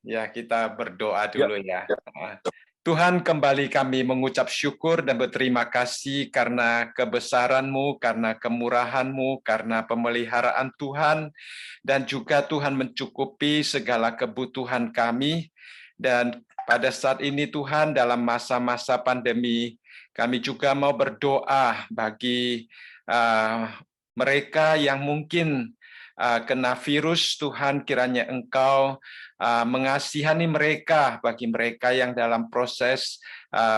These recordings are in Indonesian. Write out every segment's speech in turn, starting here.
Ya, kita berdoa Ya, dulu ya. ya. Tuhan, kembali kami mengucap syukur dan berterima kasih karena kebesaran-Mu, karena kemurahan-Mu, karena pemeliharaan Tuhan, dan juga Tuhan mencukupi segala kebutuhan kami. Dan pada saat ini Tuhan, dalam masa-masa pandemi, kami juga mau berdoa bagi mereka yang mungkin kena virus. Tuhan, kiranya Engkau mengasihani mereka, bagi mereka yang dalam proses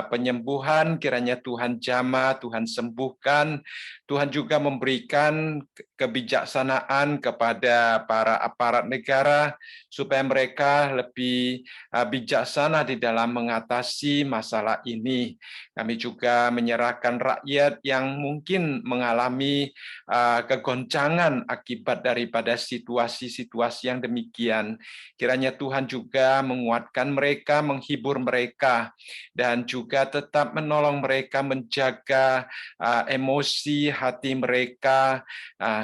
penyembuhan, kiranya Tuhan jamah, Tuhan sembuhkan. Tuhan juga memberikan kebijaksanaan kepada para aparat negara, supaya mereka lebih bijaksana di dalam mengatasi masalah ini. Kami juga menyerahkan rakyat yang mungkin mengalami kegoncangan akibat daripada situasi-situasi yang demikian. Kiranya Tuhan juga menguatkan mereka, menghibur mereka, dan juga tetap menolong mereka menjaga emosi hati mereka,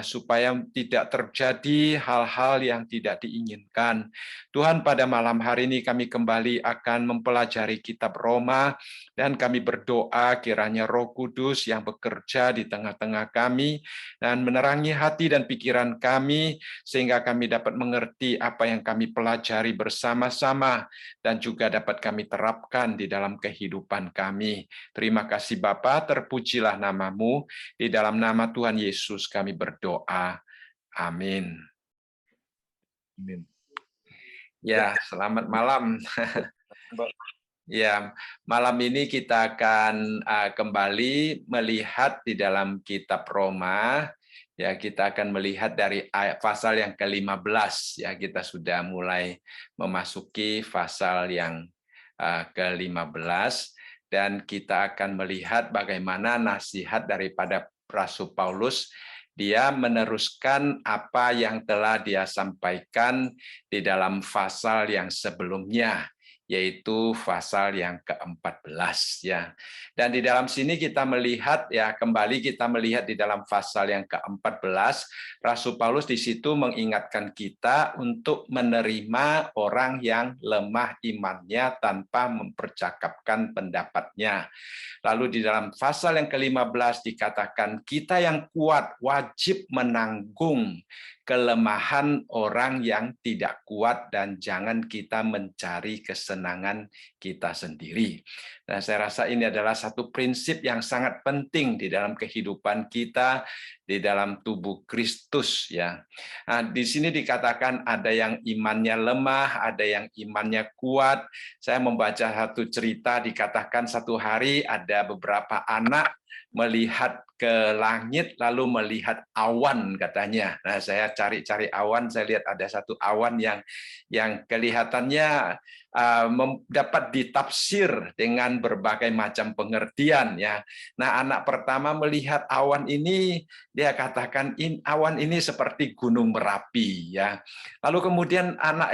supaya tidak terjadi hal-hal yang tidak diinginkan. Tuhan, pada malam hari ini kami kembali akan mempelajari kitab Roma, dan kami berdoa kiranya Roh Kudus yang bekerja di tengah-tengah kami dan menerangi hati dan pikiran kami, sehingga kami dapat mengerti apa yang kami pelajari bersama-sama dan juga dapat kami terapkan di dalam kehidupan kami. Terima kasih Bapa, terpujilah nama-Mu. Di dalam nama Tuhan Yesus kami berdoa. Amin. Amin. Ya, selamat malam. Ya, malam ini kita akan kembali melihat di dalam kitab Roma. Ya, kita akan melihat dari pasal yang ke-15. Ya, kita sudah mulai memasuki pasal yang ke-15, dan kita akan melihat bagaimana nasihat daripada Rasul Paulus. Dia meneruskan apa yang telah dia sampaikan di dalam pasal yang sebelumnya, yaitu pasal yang ke-14 ya. Dan di dalam sini kita melihat ya, kembali kita melihat di dalam pasal yang ke-14, Rasul Paulus di situ mengingatkan kita untuk menerima orang yang lemah imannya tanpa mempercakapkan pendapatnya. Lalu di dalam pasal yang ke-15 dikatakan kita yang kuat wajib menanggung kelemahan orang yang tidak kuat, dan jangan kita mencari kesenangan kita sendiri. Nah, saya rasa ini adalah satu prinsip yang sangat penting di dalam kehidupan kita di dalam tubuh Kristus ya. Nah, di sini dikatakan ada yang imannya lemah, ada yang imannya kuat. Saya membaca satu cerita, dikatakan satu hari ada beberapa anak melihat ke langit lalu melihat awan katanya. Nah, saya cari-cari awan, saya lihat ada satu awan yang kelihatannya dapat ditafsir dengan berbagai macam pengertian ya. Nah, anak pertama melihat awan ini, dia katakan awan ini seperti Gunung Merapi ya. Lalu kemudian anak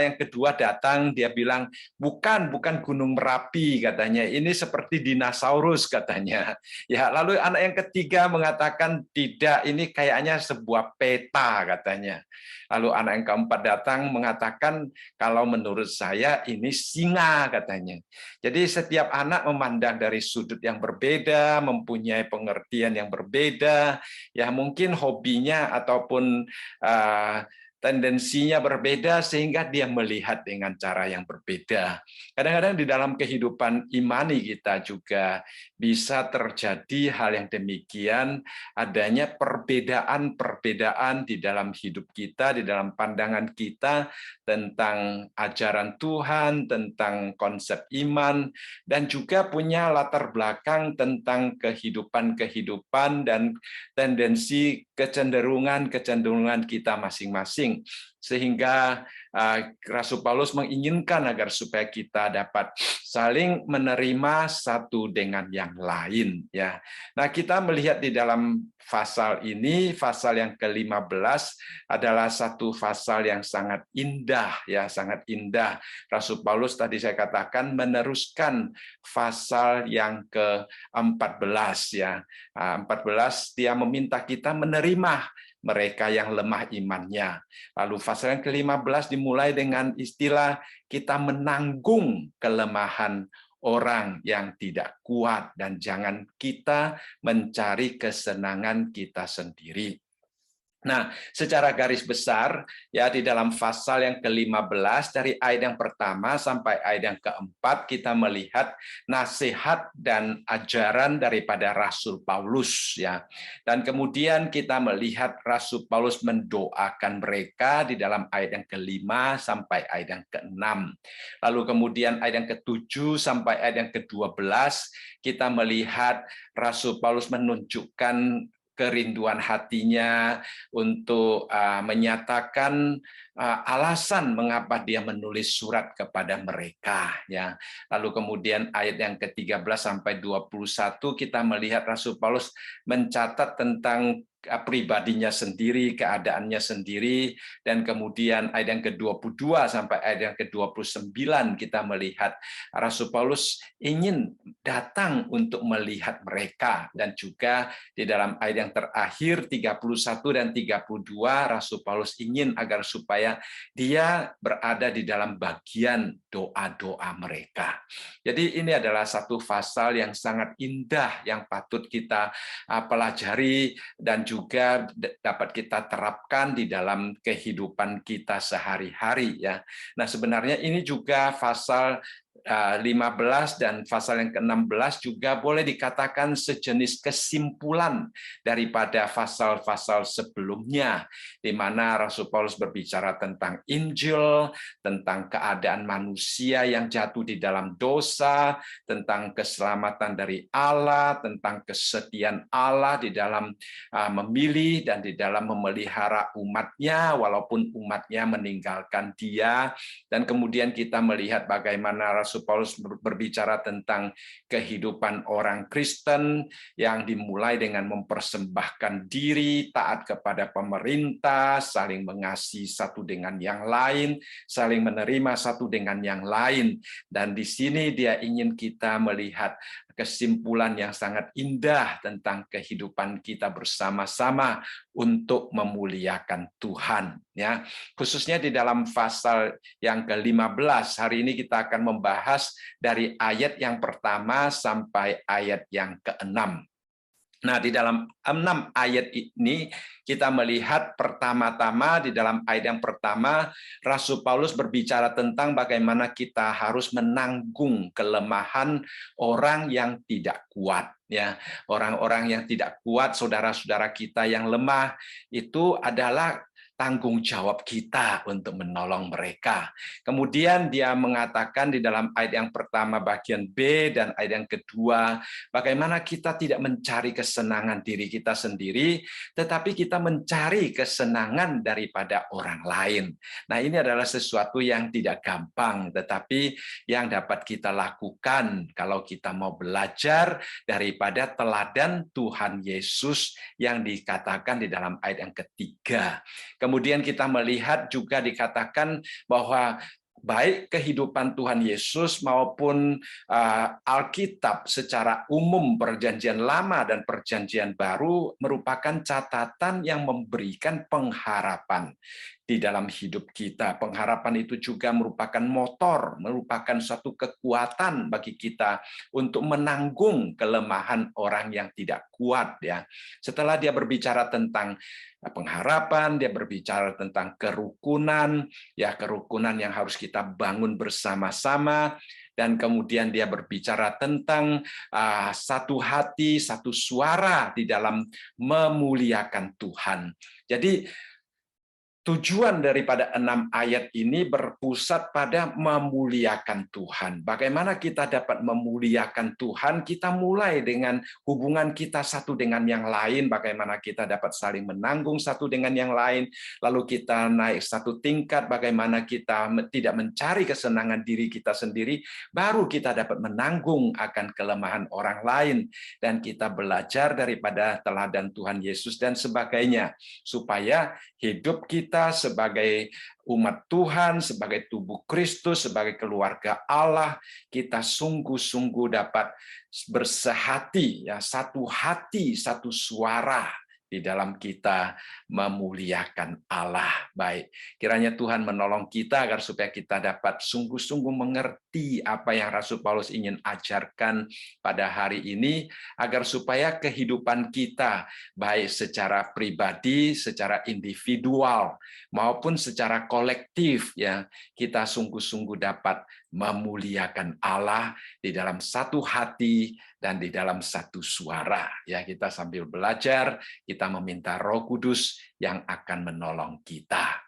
yang kedua datang, dia bilang bukan Gunung Merapi katanya, ini seperti dinosaurus katanya. Ya, lalu anak yang ketiga mengatakan tidak, ini kayaknya sebuah peta katanya. Lalu anak yang keempat datang mengatakan kalau menurut saya ini singa katanya. Jadi setiap anak memandang dari sudut yang berbeda, mempunyai pengertian yang berbeda, ya mungkin hobinya ataupun tendensinya berbeda sehingga dia melihat dengan cara yang berbeda. Kadang-kadang di dalam kehidupan imani kita juga bisa terjadi hal yang demikian, adanya perbedaan-perbedaan di dalam hidup kita, di dalam pandangan kita tentang ajaran Tuhan, tentang konsep iman, dan juga punya latar belakang tentang kehidupan-kehidupan dan tendensi kecenderungan kita masing-masing. Sehingga Rasul Paulus menginginkan agar supaya kita dapat saling menerima satu dengan yang lain ya. Nah, kita melihat di dalam pasal ini, pasal yang ke-15 adalah satu pasal yang sangat indah ya, sangat indah. Rasul Paulus tadi saya katakan meneruskan pasal yang ke-14 ya. 14 dia meminta kita menerima mereka yang lemah imannya. Lalu pasal yang ke-15 dimulai dengan istilah kita menanggung kelemahan orang yang tidak kuat, dan jangan kita mencari kesenangan kita sendiri. Nah, secara garis besar ya di dalam pasal yang ke-15 dari ayat yang pertama sampai ayat yang keempat kita melihat nasihat dan ajaran daripada Rasul Paulus ya. Dan kemudian kita melihat Rasul Paulus mendoakan mereka di dalam ayat yang ke-5 sampai ayat yang ke-6. Lalu kemudian ayat yang ke-7 sampai ayat yang ke-12 kita melihat Rasul Paulus menunjukkan kerinduan hatinya untuk menyatakan alasan mengapa dia menulis surat kepada mereka ya. Lalu kemudian ayat yang ke-13 sampai 21 kita melihat Rasul Paulus mencatat tentang pribadinya sendiri, keadaannya sendiri, dan kemudian ayat yang ke-22 sampai ayat yang ke-29 kita melihat Rasul Paulus ingin datang untuk melihat mereka, dan juga di dalam ayat yang terakhir 31 dan 32 Rasul Paulus ingin agar supaya dia berada di dalam bagian doa-doa mereka. Jadi ini adalah satu pasal yang sangat indah yang patut kita pelajari dan juga dapat kita terapkan di dalam kehidupan kita sehari-hari ya. Nah, sebenarnya ini juga pasal 15 dan pasal yang ke-16 juga boleh dikatakan sejenis kesimpulan daripada pasal-pasal sebelumnya, di mana Rasul Paulus berbicara tentang Injil, tentang keadaan manusia yang jatuh di dalam dosa, tentang keselamatan dari Allah, tentang kesetiaan Allah di dalam memilih dan di dalam memelihara umatnya walaupun umatnya meninggalkan dia. Dan kemudian kita melihat bagaimana Rasul Paulus berbicara tentang kehidupan orang Kristen yang dimulai dengan mempersembahkan diri, taat kepada pemerintah, saling mengasihi satu dengan yang lain, saling menerima satu dengan yang lain. Dan di sini dia ingin kita melihat kesimpulan yang sangat indah tentang kehidupan kita bersama-sama untuk memuliakan Tuhan ya. Khususnya di dalam pasal yang ke-15 hari ini kita akan membahas dari ayat yang pertama sampai ayat yang ke-6. Nah, di dalam 6 ayat ini kita melihat pertama-tama di dalam ayat yang pertama Rasul Paulus berbicara tentang bagaimana kita harus menanggung kelemahan orang yang tidak kuat ya. Orang-orang yang tidak kuat, saudara-saudara kita yang lemah itu adalah tanggung jawab kita untuk menolong mereka. Kemudian dia mengatakan di dalam ayat yang pertama bagian B dan ayat yang kedua, bagaimana kita tidak mencari kesenangan diri kita sendiri, tetapi kita mencari kesenangan daripada orang lain. Nah, ini adalah sesuatu yang tidak gampang, tetapi yang dapat kita lakukan kalau kita mau belajar daripada teladan Tuhan Yesus yang dikatakan di dalam ayat yang ketiga. Kemudian kita melihat juga dikatakan bahwa baik kehidupan Tuhan Yesus maupun Alkitab secara umum, Perjanjian Lama dan Perjanjian Baru merupakan catatan yang memberikan pengharapan di dalam hidup kita. Pengharapan itu juga merupakan motor, merupakan suatu kekuatan bagi kita untuk menanggung kelemahan orang yang tidak kuat ya. Setelah dia berbicara tentang pengharapan, dia berbicara tentang kerukunan, ya kerukunan yang harus kita bangun bersama-sama, dan kemudian dia berbicara tentang satu hati, satu suara di dalam memuliakan Tuhan. Jadi tujuan daripada 6 ayat ini berpusat pada memuliakan Tuhan. Bagaimana kita dapat memuliakan Tuhan? Kita mulai dengan hubungan kita satu dengan yang lain, bagaimana kita dapat saling menanggung satu dengan yang lain, lalu kita naik satu tingkat, bagaimana kita tidak mencari kesenangan diri kita sendiri, baru kita dapat menanggung akan kelemahan orang lain, dan kita belajar daripada teladan Tuhan Yesus dan sebagainya, supaya hidup kita sebagai umat Tuhan, sebagai tubuh Kristus, sebagai keluarga Allah, kita sungguh-sungguh dapat bersehati, ya, satu hati, satu suara di dalam kita memuliakan Allah. Baik, kiranya Tuhan menolong kita agar supaya kita dapat sungguh-sungguh mengerti apa yang Rasul Paulus ingin ajarkan pada hari ini, agar supaya kehidupan kita, baik secara pribadi, secara individual, maupun secara kolektif, ya, kita sungguh-sungguh dapat memuliakan Allah di dalam satu hati dan di dalam satu suara. Ya, kita sambil belajar, kita meminta Roh Kudus yang akan menolong kita.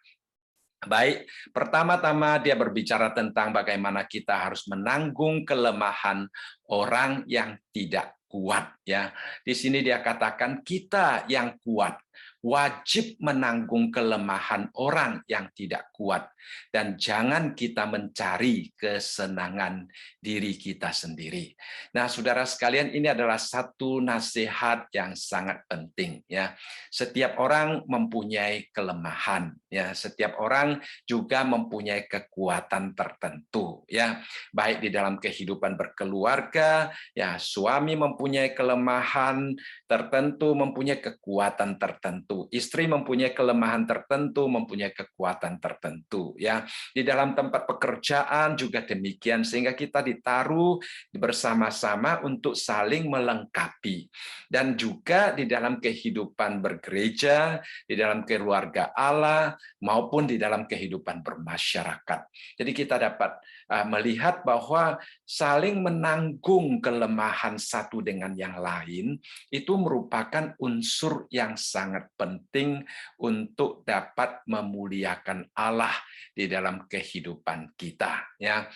Baik, pertama-tama dia berbicara tentang bagaimana kita harus menanggung kelemahan orang yang tidak kuat, ya. Di sini dia katakan kita yang kuat wajib menanggung kelemahan orang yang tidak kuat, dan jangan kita mencari kesenangan diri kita sendiri. Nah, saudara sekalian, ini adalah satu nasihat yang sangat penting, ya. Setiap orang mempunyai kelemahan, ya. Setiap orang juga mempunyai kekuatan tertentu, ya. Baik di dalam kehidupan berkeluarga, ya, suami mempunyai kelemahan tertentu, mempunyai kekuatan tertentu. Istri mempunyai kelemahan tertentu, mempunyai kekuatan tertentu, ya. Di dalam tempat pekerjaan juga demikian, sehingga kita ditaruh bersama-sama untuk saling melengkapi. Dan juga di dalam kehidupan bergereja, di dalam keluarga Allah, maupun di dalam kehidupan bermasyarakat. Jadi kita dapat melihat bahwa saling menanggung kelemahan satu dengan yang lain itu merupakan unsur yang sangat penting untuk dapat memuliakan Allah di dalam kehidupan kita, ya.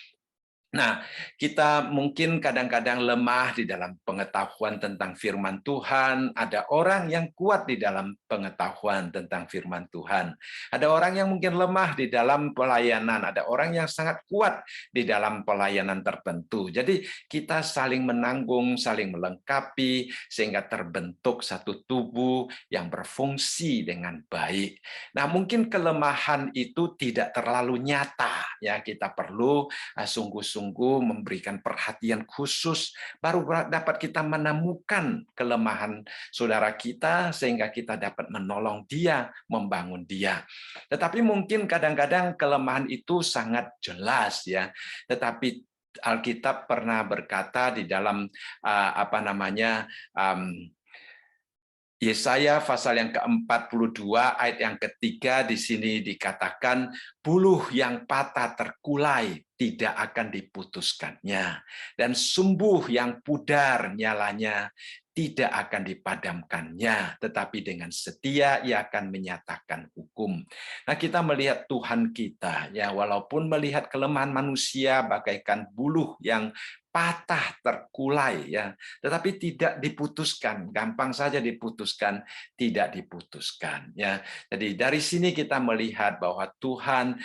Nah, kita mungkin kadang-kadang lemah di dalam pengetahuan tentang firman Tuhan. Ada orang yang kuat di dalam pengetahuan tentang firman Tuhan. Ada orang yang mungkin lemah di dalam pelayanan. Ada orang yang sangat kuat di dalam pelayanan tertentu. Jadi kita saling menanggung, saling melengkapi, sehingga terbentuk satu tubuh yang berfungsi dengan baik. Nah, mungkin kelemahan itu tidak terlalu nyata, ya. Kita perlu sungguh-sungguh memberikan perhatian khusus, baru dapat kita menemukan kelemahan saudara kita, sehingga kita dapat menolong dia, membangun dia. Tetapi mungkin kadang-kadang kelemahan itu sangat jelas, ya. Tetapi Alkitab pernah berkata di dalam Yesaya pasal yang ke-42 ayat yang ketiga, di sini dikatakan buluh yang patah terkulai tidak akan diputuskannya, dan sumbu yang pudar nyalanya tidak akan dipadamkannya, tetapi dengan setia ia akan menyatakan hukum. Nah, kita melihat Tuhan kita, ya, walaupun melihat kelemahan manusia bagaikan buluh yang patah terkulai, ya, tetapi tidak diputuskan, gampang saja diputuskan, tidak diputuskan, ya. Jadi dari sini kita melihat bahwa Tuhan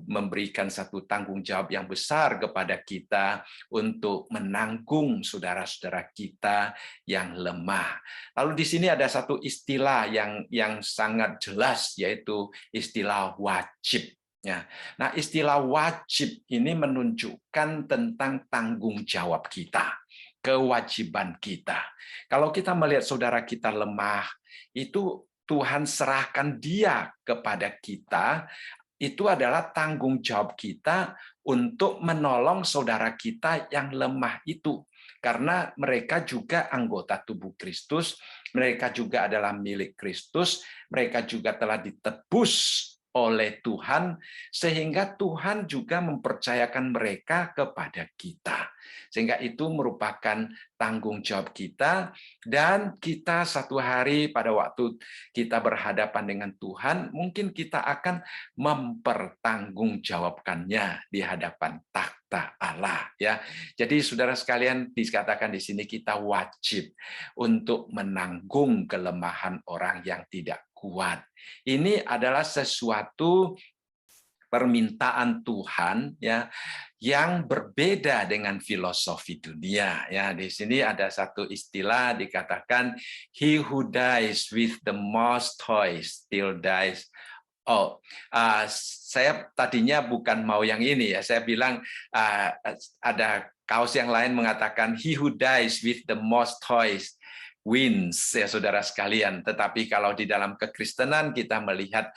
memberikan satu tanggung jawab yang besar kepada kita untuk menanggung saudara-saudara kita yang lemah. Lalu di sini ada satu istilah yang sangat jelas, yaitu istilah wajib. Ya. Nah, istilah wajib ini menunjukkan tentang tanggung jawab kita, kewajiban kita. Kalau kita melihat saudara kita lemah, itu Tuhan serahkan dia kepada kita, itu adalah tanggung jawab kita untuk menolong saudara kita yang lemah itu. Karena mereka juga anggota tubuh Kristus, mereka juga adalah milik Kristus, mereka juga telah ditebus oleh Tuhan, sehingga Tuhan juga mempercayakan mereka kepada kita. Sehingga itu merupakan tanggung jawab kita, dan kita satu hari pada waktu kita berhadapan dengan Tuhan, mungkin kita akan mempertanggungjawabkannya di hadapan takhta Allah, ya. Jadi saudara sekalian, dikatakan di sini kita wajib untuk menanggung kelemahan orang yang tidak kuat. Ini adalah sesuatu permintaan Tuhan, ya, yang berbeda dengan filosofi dunia, ya. Di sini ada satu istilah dikatakan he who dies with the most toys still dies. Saya tadinya bukan mau yang ini, ya. Saya bilang ada kaos yang lain mengatakan he who dies with the most toys wins ya saudara sekalian. Tetapi kalau di dalam kekristenan kita melihat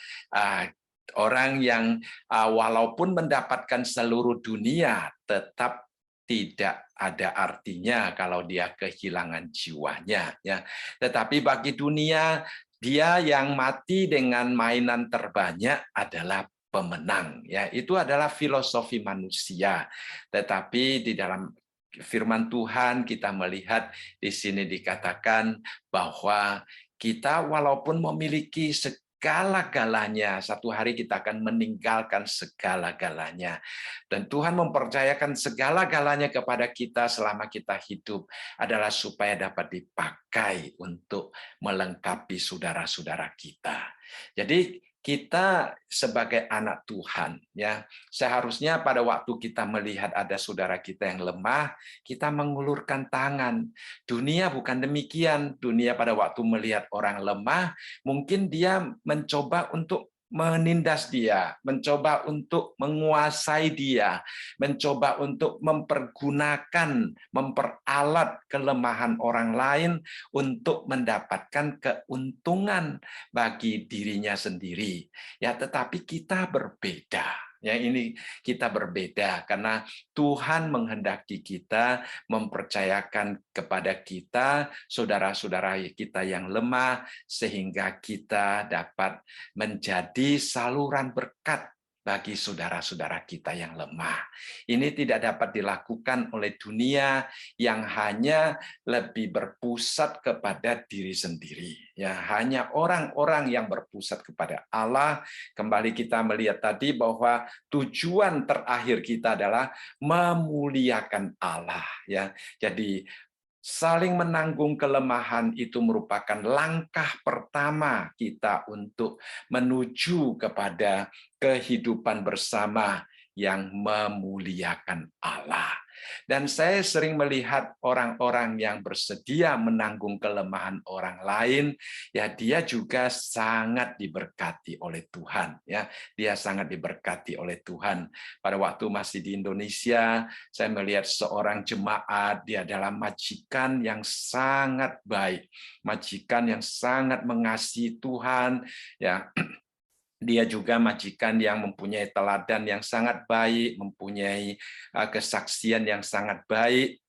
orang yang walaupun mendapatkan seluruh dunia tetap tidak ada artinya kalau dia kehilangan jiwanya ya. Tetapi bagi dunia, dia yang mati dengan mainan terbanyak adalah pemenang ya. Itu adalah filosofi manusia. Tetapi di dalam firman Tuhan kita melihat di sini dikatakan bahwa kita walaupun memiliki segala-galanya, satu hari kita akan meninggalkan segala-galanya. Dan Tuhan mempercayakan segala-galanya kepada kita selama kita hidup adalah supaya dapat dipakai untuk melengkapi saudara-saudara kita. Jadi kita sebagai anak Tuhan ya, seharusnya pada waktu kita melihat ada saudara kita yang lemah, kita mengulurkan tangan. Dunia bukan demikian. Dunia pada waktu melihat orang lemah, mungkin dia mencoba untuk menindas dia, mencoba untuk menguasai dia, mencoba untuk mempergunakan, memperalat kelemahan orang lain untuk mendapatkan keuntungan bagi dirinya sendiri. Ya, tetapi kita berbeda. Ya, ini kita berbeda karena Tuhan menghendaki kita mempercayakan kepada kita saudara-saudara kita yang lemah sehingga kita dapat menjadi saluran berkat bagi saudara-saudara kita yang lemah. Ini tidak dapat dilakukan oleh dunia yang hanya lebih berpusat kepada diri sendiri. Ya, hanya orang-orang yang berpusat kepada Allah. Kembali kita melihat tadi bahwa tujuan terakhir kita adalah memuliakan Allah. Ya, jadi saling menanggung kelemahan itu merupakan langkah pertama kita untuk menuju kepada kehidupan bersama yang memuliakan Allah. Dan saya sering melihat orang-orang yang bersedia menanggung kelemahan orang lain, ya dia juga sangat diberkati oleh Tuhan. Ya, dia sangat diberkati oleh Tuhan. Pada waktu masih di Indonesia, saya melihat seorang jemaat, dia adalah majikan yang sangat baik, majikan yang sangat mengasihi Tuhan. Ya, dia juga majikan yang mempunyai teladan yang sangat baik, mempunyai kesaksian yang sangat baik.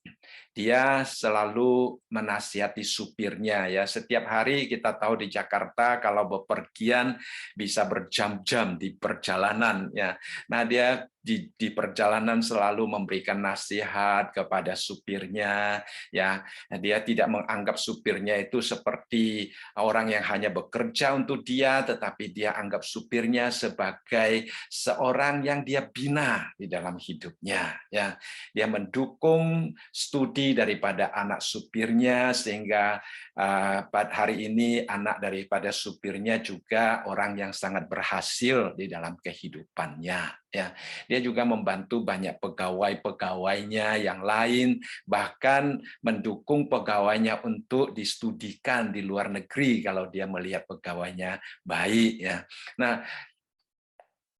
Dia selalu menasihati supirnya ya. Setiap hari kita tahu di Jakarta kalau bepergian bisa berjam-jam di perjalanan ya. Nah, dia di perjalanan selalu memberikan nasihat kepada supirnya ya. Dia tidak menganggap supirnya itu seperti orang yang hanya bekerja untuk dia, tetapi dia anggap supirnya sebagai seorang yang dia bina di dalam hidupnya ya. Dia mendukung studi daripada anak supirnya sehingga pada hari ini anak daripada supirnya juga orang yang sangat berhasil di dalam kehidupannya ya. Dia juga membantu banyak pegawai-pegawainya yang lain, bahkan mendukung pegawainya untuk distudikan di luar negeri kalau dia melihat pegawainya baik ya. Nah,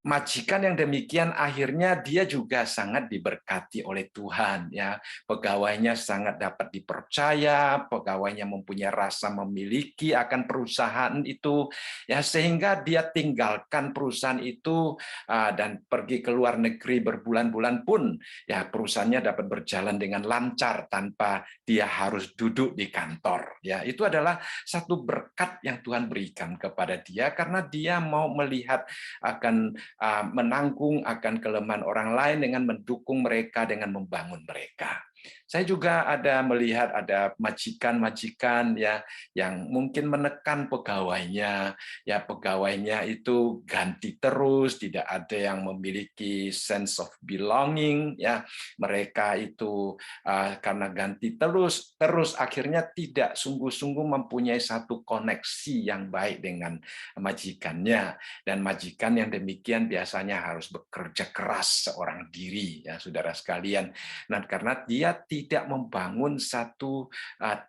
majikan yang demikian akhirnya dia juga sangat diberkati oleh Tuhan ya. Pegawainya sangat dapat dipercaya, pegawainya mempunyai rasa memiliki akan perusahaan itu ya, sehingga dia tinggalkan perusahaan itu dan pergi ke luar negeri berbulan-bulan pun ya, perusahaannya dapat berjalan dengan lancar tanpa dia harus duduk di kantor ya. Itu adalah satu berkat yang Tuhan berikan kepada dia karena dia mau melihat akan menanggung akan kelemahan orang lain dengan mendukung mereka, dengan membangun mereka. Saya juga ada melihat ada majikan-majikan ya yang mungkin menekan pegawainya, ya pegawainya itu ganti terus, tidak ada yang memiliki sense of belonging ya. Mereka itu karena ganti terus akhirnya tidak sungguh-sungguh mempunyai satu koneksi yang baik dengan majikannya, dan majikan yang demikian biasanya harus bekerja keras seorang diri ya saudara sekalian. Nah, karena dia dia tidak membangun satu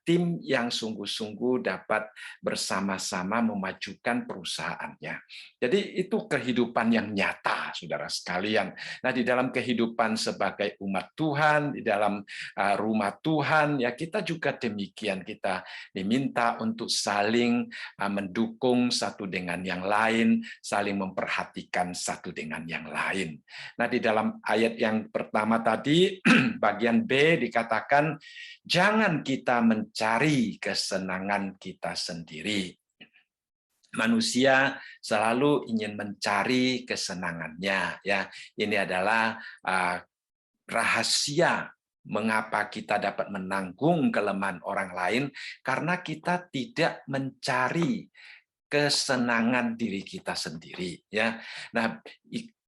tim yang sungguh-sungguh dapat bersama-sama memajukan perusahaannya. Jadi itu kehidupan yang nyata, saudara sekalian. Nah, di dalam kehidupan sebagai umat Tuhan, di dalam rumah Tuhan, ya kita juga demikian. Kita diminta untuk saling mendukung satu dengan yang lain, saling memperhatikan satu dengan yang lain. Nah, di dalam ayat yang pertama tadi, bagian B dikatakan, jangan kita mencari kesenangan kita sendiri. Manusia selalu ingin mencari kesenangannya. Ya, ini adalah rahasia mengapa kita dapat menanggung kelemahan orang lain, karena kita tidak mencari kesenangan diri kita sendiri. Ya, nah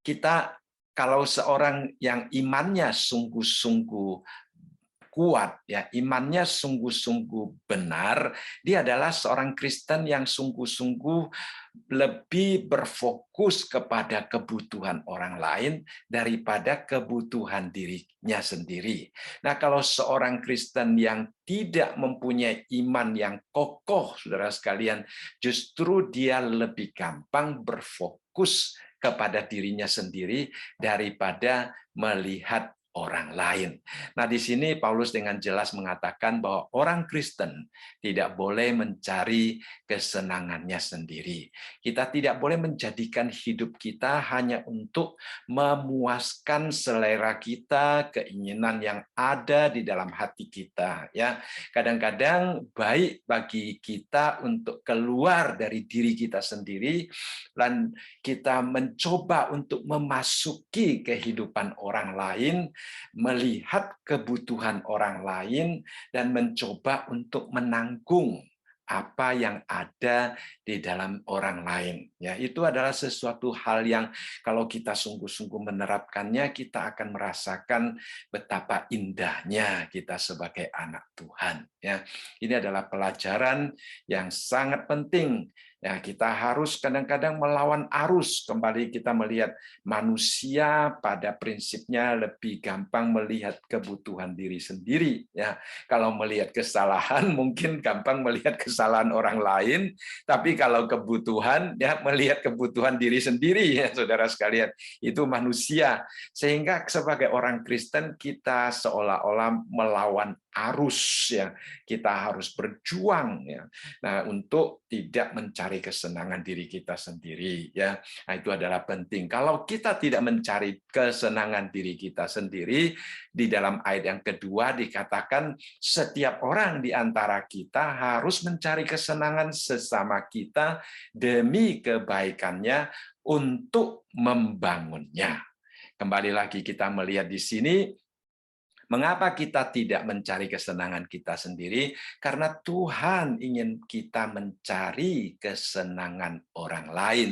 kita kalau seorang yang imannya sungguh-sungguh kuat, ya imannya sungguh-sungguh benar, dia adalah seorang Kristen yang sungguh-sungguh lebih berfokus kepada kebutuhan orang lain daripada kebutuhan dirinya sendiri. Nah, kalau seorang Kristen yang tidak mempunyai iman yang kokoh, saudara sekalian, justru dia lebih gampang berfokus kepada dirinya sendiri daripada melihat orang lain. Nah, di sini Paulus dengan jelas mengatakan bahwa orang Kristen tidak boleh mencari kesenangannya sendiri. Kita tidak boleh menjadikan hidup kita hanya untuk memuaskan selera kita, keinginan yang ada di dalam hati kita. Ya, kadang-kadang baik bagi kita untuk keluar dari diri kita sendiri dan kita mencoba untuk memasuki kehidupan orang lain, melihat kebutuhan orang lain, dan mencoba untuk menanggung apa yang ada di dalam orang lain. Ya, itu adalah sesuatu hal yang kalau kita sungguh-sungguh menerapkannya, kita akan merasakan betapa indahnya kita sebagai anak Tuhan. Ya, ini adalah pelajaran yang sangat penting. Ya, kita harus kadang-kadang melawan arus. Kembali kita melihat manusia pada prinsipnya lebih gampang melihat kebutuhan diri sendiri. Ya, kalau melihat kesalahan mungkin gampang melihat kesalahan orang lain, tapi kalau kebutuhan ya melihat kebutuhan diri sendiri, ya saudara sekalian. Itu manusia. Sehingga sebagai orang Kristen kita seolah-olah melawan arus, ya. Kita harus berjuang, ya. Nah, untuk tidak mencari kesenangan diri kita sendiri, ya. Nah, itu adalah penting. Kalau kita tidak mencari kesenangan diri kita sendiri, di dalam ayat yang kedua dikatakan setiap orang di antara kita harus mencari kesenangan sesama kita demi kebaikannya untuk membangunnya. Kembali lagi kita melihat di sini, mengapa kita tidak mencari kesenangan kita sendiri? Karena Tuhan ingin kita mencari kesenangan orang lain.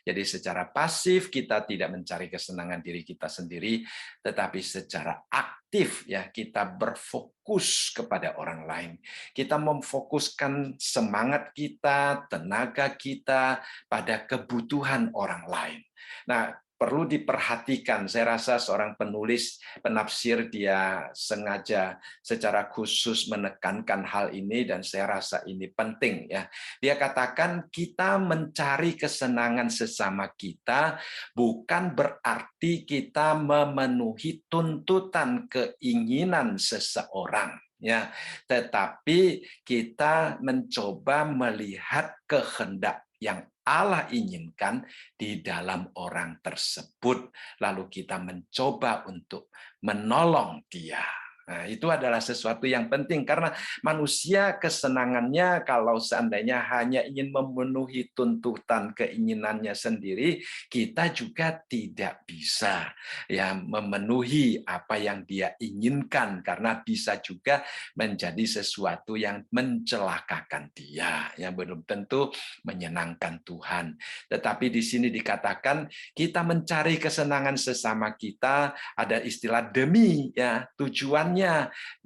Jadi secara pasif kita tidak mencari kesenangan diri kita sendiri, tetapi secara aktif ya kita berfokus kepada orang lain. Kita memfokuskan semangat kita, tenaga kita pada kebutuhan orang lain. Nah, perlu diperhatikan, saya rasa seorang penulis, penafsir, dia sengaja secara khusus menekankan hal ini dan saya rasa ini penting, ya. Dia katakan kita mencari kesenangan sesama kita bukan berarti kita memenuhi tuntutan keinginan seseorang, ya, tetapi kita mencoba melihat kehendak yang Allah inginkan di dalam orang tersebut, lalu kita mencoba untuk menolong dia. Nah, itu adalah sesuatu yang penting karena manusia kesenangannya kalau seandainya hanya ingin memenuhi tuntutan keinginannya sendiri, kita juga tidak bisa ya memenuhi apa yang dia inginkan karena bisa juga menjadi sesuatu yang mencelakakan dia, yang belum tentu menyenangkan Tuhan. Tetapi di sini dikatakan kita mencari kesenangan sesama kita, ada istilah demi, ya, tujuannya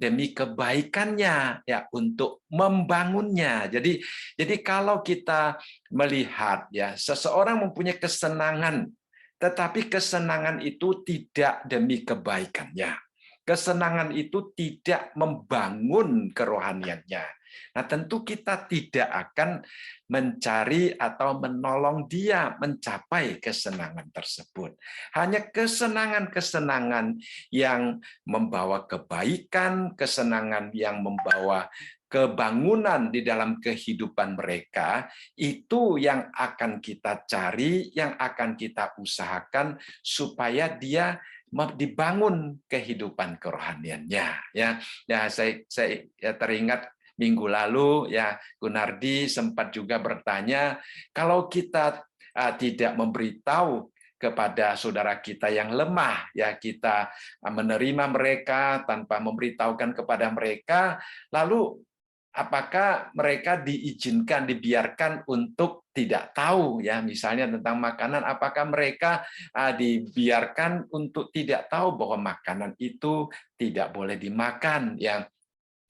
demi kebaikannya, ya, untuk membangunnya. Jadi kalau kita melihat ya seseorang mempunyai kesenangan, tetapi kesenangan itu tidak demi kebaikannya, kesenangan itu tidak membangun kerohaniannya. Nah, tentu kita tidak akan mencari atau menolong dia mencapai kesenangan tersebut. Hanya kesenangan-kesenangan yang membawa kebaikan, kesenangan yang membawa kebangunan di dalam kehidupan mereka, itu yang akan kita cari, yang akan kita usahakan supaya dia dibangun kehidupan kerohaniannya. Saya teringat minggu lalu ya Gunardi sempat juga bertanya, kalau kita tidak memberitahu kepada saudara kita yang lemah, ya kita menerima mereka tanpa memberitahukan kepada mereka, lalu apakah mereka diizinkan, dibiarkan untuk tidak tahu ya misalnya tentang makanan, apakah mereka dibiarkan untuk tidak tahu bahwa makanan itu tidak boleh dimakan ya.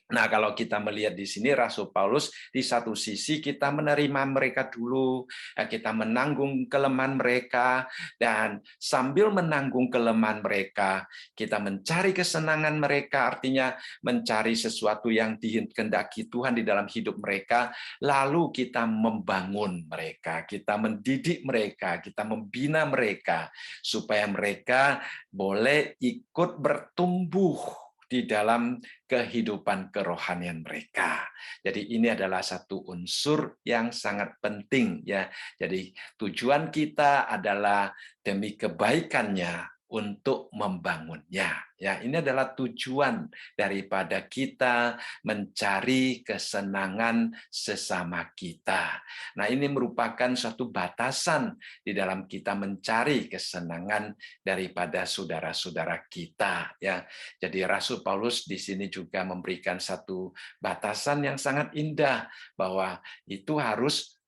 Nah, kalau kita melihat di sini Rasul Paulus di satu sisi kita menerima mereka dulu, kita menanggung kelemahan mereka, dan sambil menanggung kelemahan mereka, kita mencari kesenangan mereka, artinya mencari sesuatu yang dikehendaki Tuhan di dalam hidup mereka, lalu kita membangun mereka, kita mendidik mereka, kita membina mereka supaya mereka boleh ikut bertumbuh di dalam kehidupan kerohanian mereka. Jadi ini adalah satu unsur yang sangat penting ya. Jadi tujuan kita adalah demi kebaikannya untuk membangunnya. Ya, ini adalah tujuan daripada kita mencari kesenangan sesama kita. Nah, ini merupakan suatu batasan di dalam kita mencari kesenangan daripada saudara-saudara kita ya. Jadi Rasul Paulus di sini juga memberikan satu batasan yang sangat indah bahwa itu harus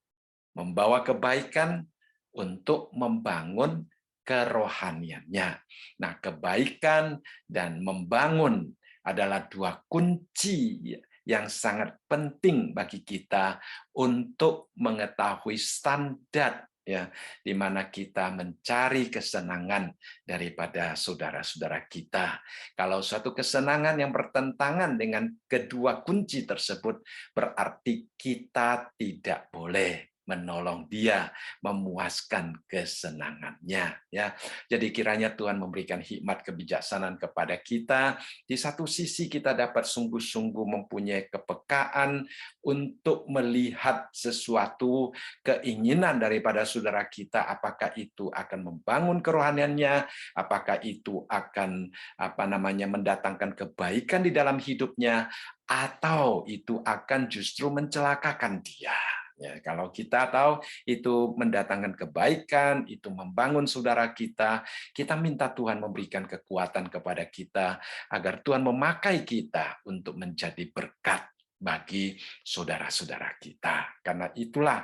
membawa kebaikan untuk membangun kerohaniannya. Nah, kebaikan dan membangun adalah dua kunci yang sangat penting bagi kita untuk mengetahui standar ya di mana kita mencari kesenangan daripada saudara-saudara kita. Kalau suatu kesenangan yang bertentangan dengan kedua kunci tersebut, berarti kita tidak boleh menolong dia, memuaskan kesenangannya ya. Jadi kiranya Tuhan memberikan hikmat kebijaksanaan kepada kita. Di satu sisi kita dapat sungguh-sungguh mempunyai kepekaan untuk melihat sesuatu keinginan daripada saudara kita, apakah itu akan membangun kerohaniannya, apakah itu akan mendatangkan kebaikan di dalam hidupnya, atau itu akan justru mencelakakan dia. Ya, kalau kita tahu itu mendatangkan kebaikan, itu membangun saudara kita, kita minta Tuhan memberikan kekuatan kepada kita agar Tuhan memakai kita untuk menjadi berkat bagi saudara-saudara kita. Karena itulah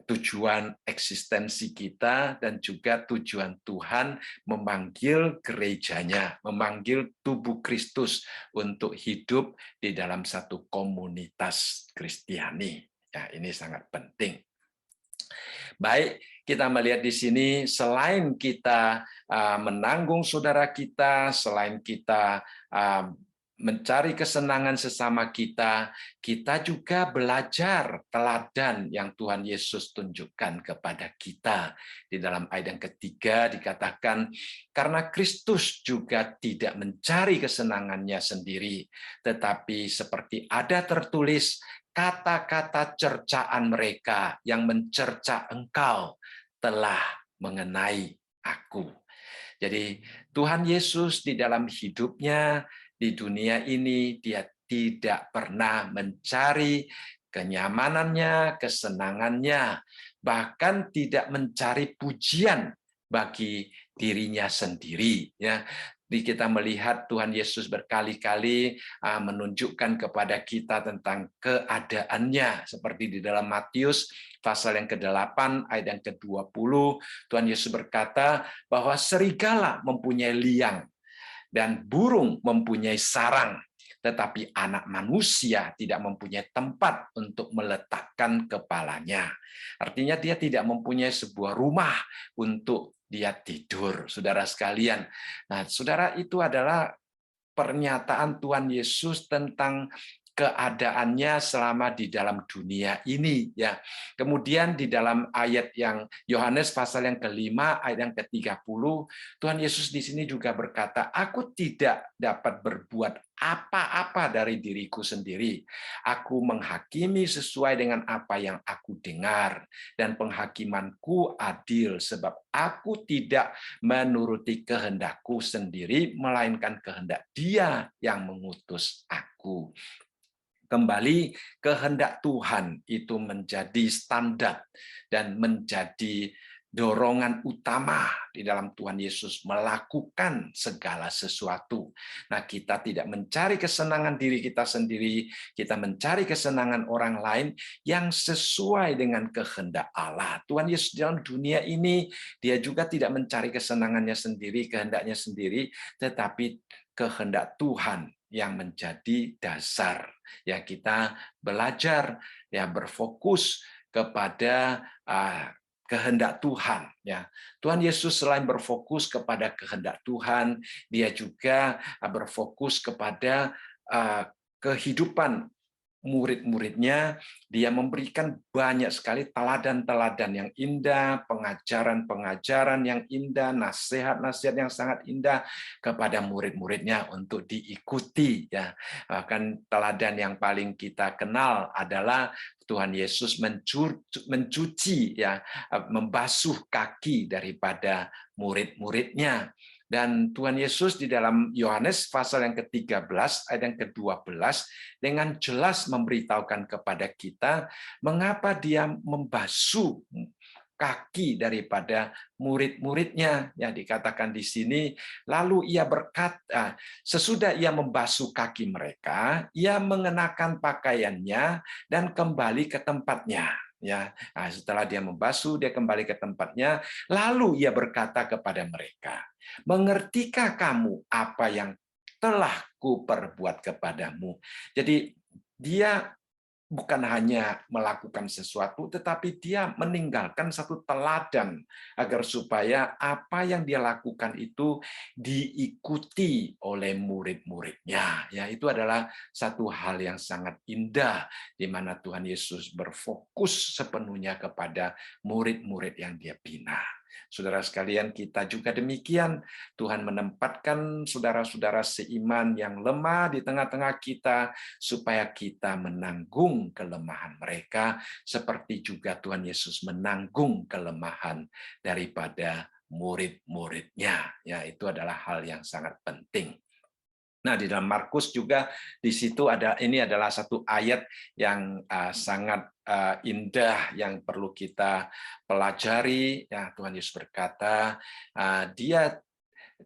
tujuan eksistensi kita dan juga tujuan Tuhan memanggil gerejanya, memanggil tubuh Kristus untuk hidup di dalam satu komunitas Kristiani. Ya, ini sangat penting. Baik, kita melihat di sini selain kita menanggung saudara kita, selain kita mencari kesenangan sesama kita, kita juga belajar teladan yang Tuhan Yesus tunjukkan kepada kita. Di dalam ayat yang ketiga dikatakan, karena Kristus juga tidak mencari kesenangannya sendiri, tetapi seperti ada tertulis, kata-kata cercaan mereka yang mencerca engkau telah mengenai aku. Jadi Tuhan Yesus di dalam hidupnya di dunia ini, dia tidak pernah mencari kenyamanannya, kesenangannya, bahkan tidak mencari pujian bagi dirinya sendiri. Ya, kita melihat Tuhan Yesus berkali-kali menunjukkan kepada kita tentang keadaannya, seperti di dalam Matius pasal yang ke-8 ayat yang ke-20, Tuhan Yesus berkata bahwa serigala mempunyai liang dan burung mempunyai sarang, tetapi anak manusia tidak mempunyai tempat untuk meletakkan kepalanya. Artinya dia tidak mempunyai sebuah rumah untuk dia tidur, saudara sekalian. Nah, saudara, itu adalah pernyataan Tuhan Yesus tentang keadaannya selama di dalam dunia ini, ya. Kemudian di dalam ayat yang Yohanes pasal yang kelima ayat yang ke-30, Tuhan Yesus di sini juga berkata, aku tidak dapat berbuat apa-apa dari diriku sendiri. Aku menghakimi sesuai dengan apa yang aku dengar, dan penghakimanku adil sebab aku tidak menuruti kehendakku sendiri, melainkan kehendak Dia yang mengutus aku. Kembali, kehendak Tuhan itu menjadi standar dan menjadi dorongan utama di dalam Tuhan Yesus melakukan segala sesuatu. Nah, kita tidak mencari kesenangan diri kita sendiri, kita mencari kesenangan orang lain yang sesuai dengan kehendak Allah. Tuhan Yesus dalam dunia ini, dia juga tidak mencari kesenangannya sendiri, kehendaknya sendiri, tetapi kehendak Tuhan yang menjadi dasar. Ya, kita belajar ya berfokus kepada kehendak Tuhan, ya. Tuhan Yesus selain berfokus kepada kehendak Tuhan, dia juga berfokus kepada kehidupan murid-muridnya. Dia memberikan banyak sekali teladan-teladan yang indah, pengajaran-pengajaran yang indah, nasihat-nasihat yang sangat indah kepada murid-muridnya untuk diikuti, ya. Bahkan teladan yang paling kita kenal adalah Tuhan Yesus mencuci, ya, membasuh kaki daripada murid-muridnya. Dan Tuhan Yesus di dalam Yohanes pasal yang ke-13 ayat yang ke-12 dengan jelas memberitahukan kepada kita mengapa dia membasuh kaki daripada murid-muridnya. Ya, dikatakan di sini, lalu ia berkata, sesudah ia membasuh kaki mereka, ia mengenakan pakaiannya dan kembali ke tempatnya. Ya, nah, setelah dia membasuh, dia kembali ke tempatnya. Lalu ia berkata kepada mereka, mengertikah kamu apa yang telah kuperbuat kepadamu? Jadi dia bukan hanya melakukan sesuatu, tetapi dia meninggalkan satu teladan agar supaya apa yang dia lakukan itu diikuti oleh murid-muridnya. Ya, itu adalah satu hal yang sangat indah di mana Tuhan Yesus berfokus sepenuhnya kepada murid-murid yang dia bina. Saudara sekalian, kita juga demikian. Tuhan menempatkan saudara-saudara seiman yang lemah di tengah-tengah kita, supaya kita menanggung kelemahan mereka, seperti juga Tuhan Yesus menanggung kelemahan daripada murid-muridnya. Ya, itu adalah hal yang sangat penting. Nah, di dalam Markus juga di situ ini adalah satu ayat yang sangat indah yang perlu kita pelajari. Ya, Tuhan Yesus berkata, dia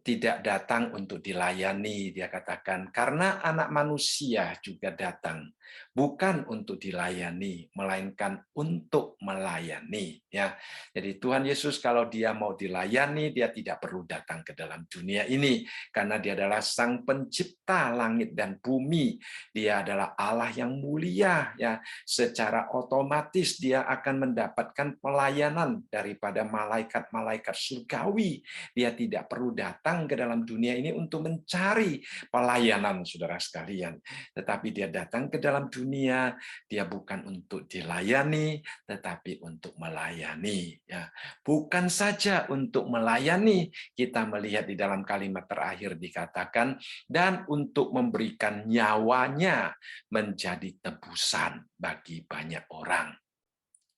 tidak datang untuk dilayani, dia katakan, karena anak manusia juga datang bukan untuk dilayani, melainkan untuk melayani. Ya, jadi Tuhan Yesus kalau dia mau dilayani, dia tidak perlu datang ke dalam dunia ini, karena dia adalah Sang Pencipta langit dan bumi. Dia adalah Allah yang mulia. Ya, secara otomatis dia akan mendapatkan pelayanan daripada malaikat-malaikat surgawi. Dia tidak perlu datang ke dalam dunia ini untuk mencari pelayanan, saudara sekalian. Tetapi dia datang ke dalam dunia, dia bukan untuk dilayani, tetapi untuk melayani. Ya, bukan saja untuk melayani, kita melihat di dalam kalimat terakhir dikatakan, dan untuk memberikan nyawanya menjadi tebusan bagi banyak orang.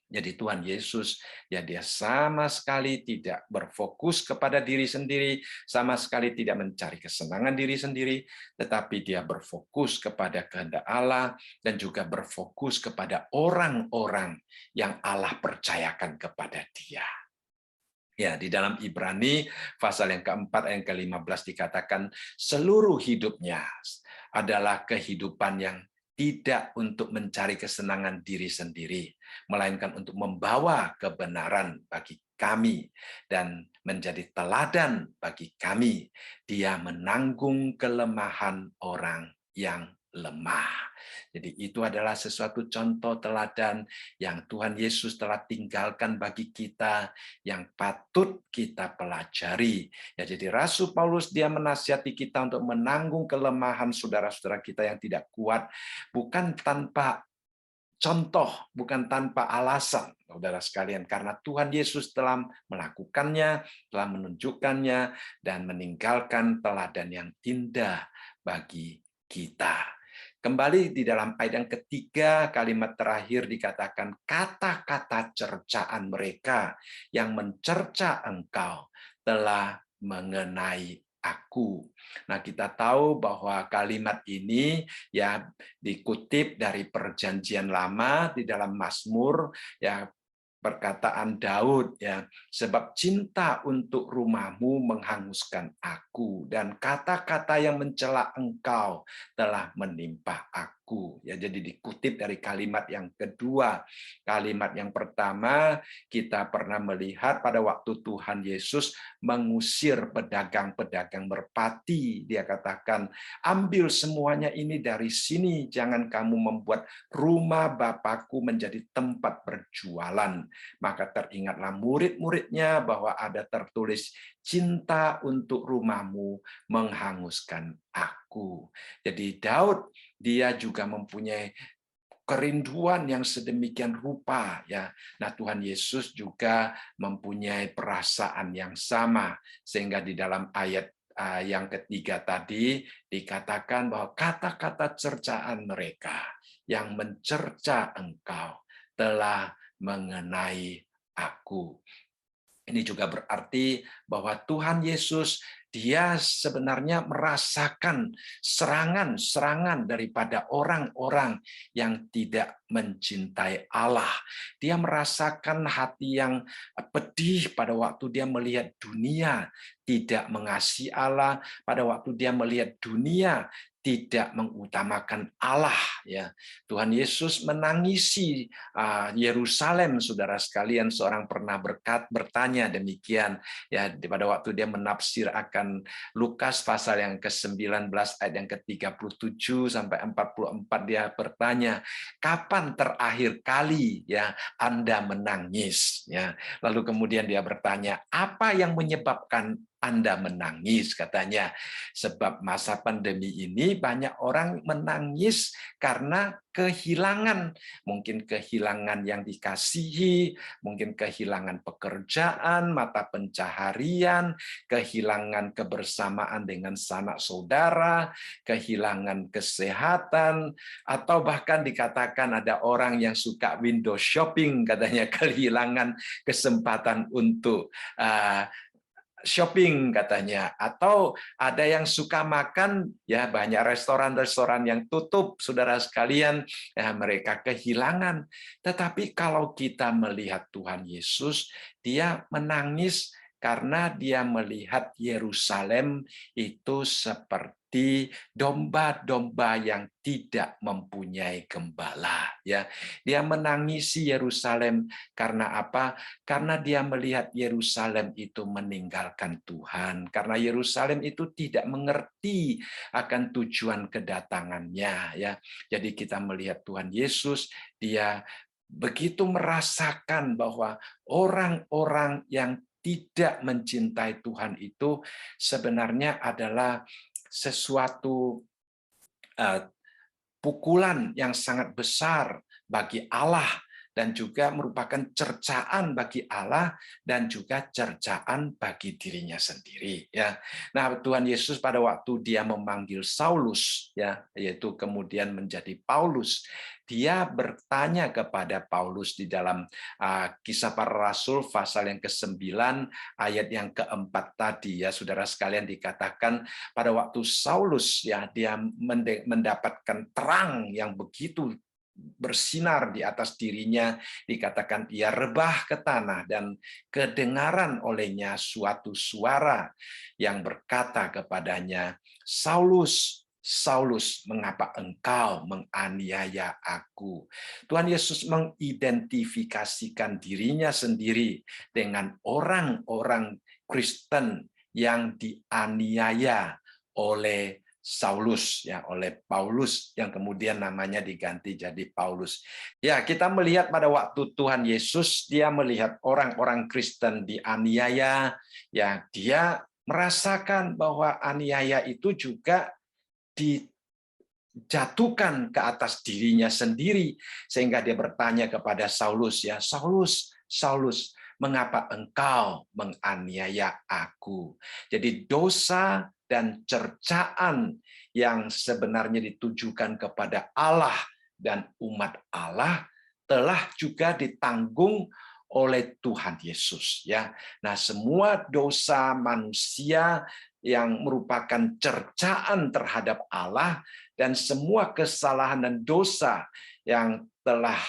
Jadi Tuhan Yesus, ya, dia sama sekali tidak berfokus kepada diri sendiri, sama sekali tidak mencari kesenangan diri sendiri, tetapi dia berfokus kepada kehendak Allah dan juga berfokus kepada orang-orang yang Allah percayakan kepada dia. Ya, di dalam Ibrani pasal yang keempat ayat ke-15 dikatakan seluruh hidupnya adalah kehidupan yang tidak untuk mencari kesenangan diri sendiri, melainkan untuk membawa kebenaran bagi kami dan menjadi teladan bagi kami. Dia menanggung kelemahan orang yang lemah. Jadi itu adalah sesuatu contoh teladan yang Tuhan Yesus telah tinggalkan bagi kita, yang patut kita pelajari. Ya, jadi Rasul Paulus dia menasihati kita untuk menanggung kelemahan saudara-saudara kita yang tidak kuat, bukan tanpa contoh, bukan tanpa alasan, saudara sekalian, karena Tuhan Yesus telah melakukannya, telah menunjukkannya, dan meninggalkan teladan yang indah bagi kita. Kembali di dalam ayat yang ketiga, kalimat terakhir dikatakan, kata-kata cercaan mereka yang mencerca engkau telah mengenai aku. Nah, kita tahu bahwa kalimat ini ya dikutip dari Perjanjian Lama di dalam Mazmur, ya, perkataan Daud, ya, sebab cinta untuk rumahmu menghanguskan aku dan kata-kata yang mencela engkau telah menimpa aku. Ya, jadi dikutip dari kalimat yang kedua. Kalimat yang pertama kita pernah melihat pada waktu Tuhan Yesus mengusir pedagang-pedagang merpati. Dia katakan, ambil semuanya ini dari sini, jangan kamu membuat rumah Bapakku menjadi tempat berjualan. Maka teringatlah murid-muridnya bahwa ada tertulis, cinta untuk rumahmu menghanguskan aku. Jadi Daud dia juga mempunyai kerinduan yang sedemikian rupa, ya. Nah, Tuhan Yesus juga mempunyai perasaan yang sama, sehingga di dalam ayat yang ketiga tadi dikatakan bahwa kata-kata cercaan mereka yang mencerca engkau telah mengenai aku. Ini juga berarti bahwa Tuhan Yesus dia sebenarnya merasakan serangan-serangan daripada orang-orang yang tidak mencintai Allah. Dia merasakan hati yang pedih pada waktu dia melihat dunia tidak mengasihi Allah, pada waktu dia melihat dunia tidak mengutamakan Allah, ya. Tuhan Yesus menangisi Yerusalem, saudara sekalian. Seorang pernah bertanya demikian, ya, pada waktu dia menafsir akan Lukas pasal yang ke-19 ayat yang ke-37 sampai 44, dia bertanya, kapan terakhir kali ya Anda menangis, ya. Lalu kemudian dia bertanya, apa yang menyebabkan Anda menangis? Katanya, sebab masa pandemi ini banyak orang menangis karena kehilangan, mungkin kehilangan yang dikasihi, mungkin kehilangan pekerjaan, mata pencaharian, kehilangan kebersamaan dengan sanak saudara, kehilangan kesehatan, atau bahkan dikatakan ada orang yang suka window shopping, katanya kehilangan kesempatan untuk shopping, katanya. Atau ada yang suka makan, ya, banyak restoran-restoran yang tutup, saudara sekalian, ya, mereka kehilangan. Tetapi kalau kita melihat Tuhan Yesus, dia menangis karena dia melihat Yerusalem itu seperti domba-domba yang tidak mempunyai gembala, ya. Dia menangisi Yerusalem karena apa? Karena dia melihat Yerusalem itu meninggalkan Tuhan, karena Yerusalem itu tidak mengerti akan tujuan kedatangannya, ya. Jadi kita melihat Tuhan Yesus, dia begitu merasakan bahwa orang-orang yang tidak mencintai Tuhan itu sebenarnya adalah sesuatu pukulan yang sangat besar bagi Allah, dan juga merupakan cercaan bagi Allah dan juga cercaan bagi dirinya sendiri, ya. Nah, Tuhan Yesus pada waktu dia memanggil Saulus, ya, yaitu kemudian menjadi Paulus, dia bertanya kepada Paulus di dalam Kisah Para Rasul pasal yang ke-9 ayat yang ke-4 tadi, ya, saudara sekalian, dikatakan pada waktu Saulus, ya, dia mendapatkan terang yang begitu bersinar di atas dirinya, dikatakan ia rebah ke tanah dan kedengaran olehnya suatu suara yang berkata kepadanya, Saulus, Saulus, mengapa engkau menganiaya aku? Tuhan Yesus mengidentifikasikan dirinya sendiri dengan orang-orang Kristen yang dianiaya oleh Saulus ya, oleh Paulus yang kemudian namanya diganti jadi Paulus. Ya, kita melihat pada waktu Tuhan Yesus dia melihat orang-orang Kristen dianiaya, ya dia merasakan bahwa aniaya itu juga dijatuhkan ke atas dirinya sendiri, sehingga dia bertanya kepada Saulus, ya Saulus, Saulus, mengapa engkau menganiaya aku? Jadi dosa dan cercaan yang sebenarnya ditujukan kepada Allah dan umat Allah telah juga ditanggung oleh Tuhan Yesus, ya. Nah, semua dosa manusia yang merupakan cercaan terhadap Allah dan semua kesalahan dan dosa yang telah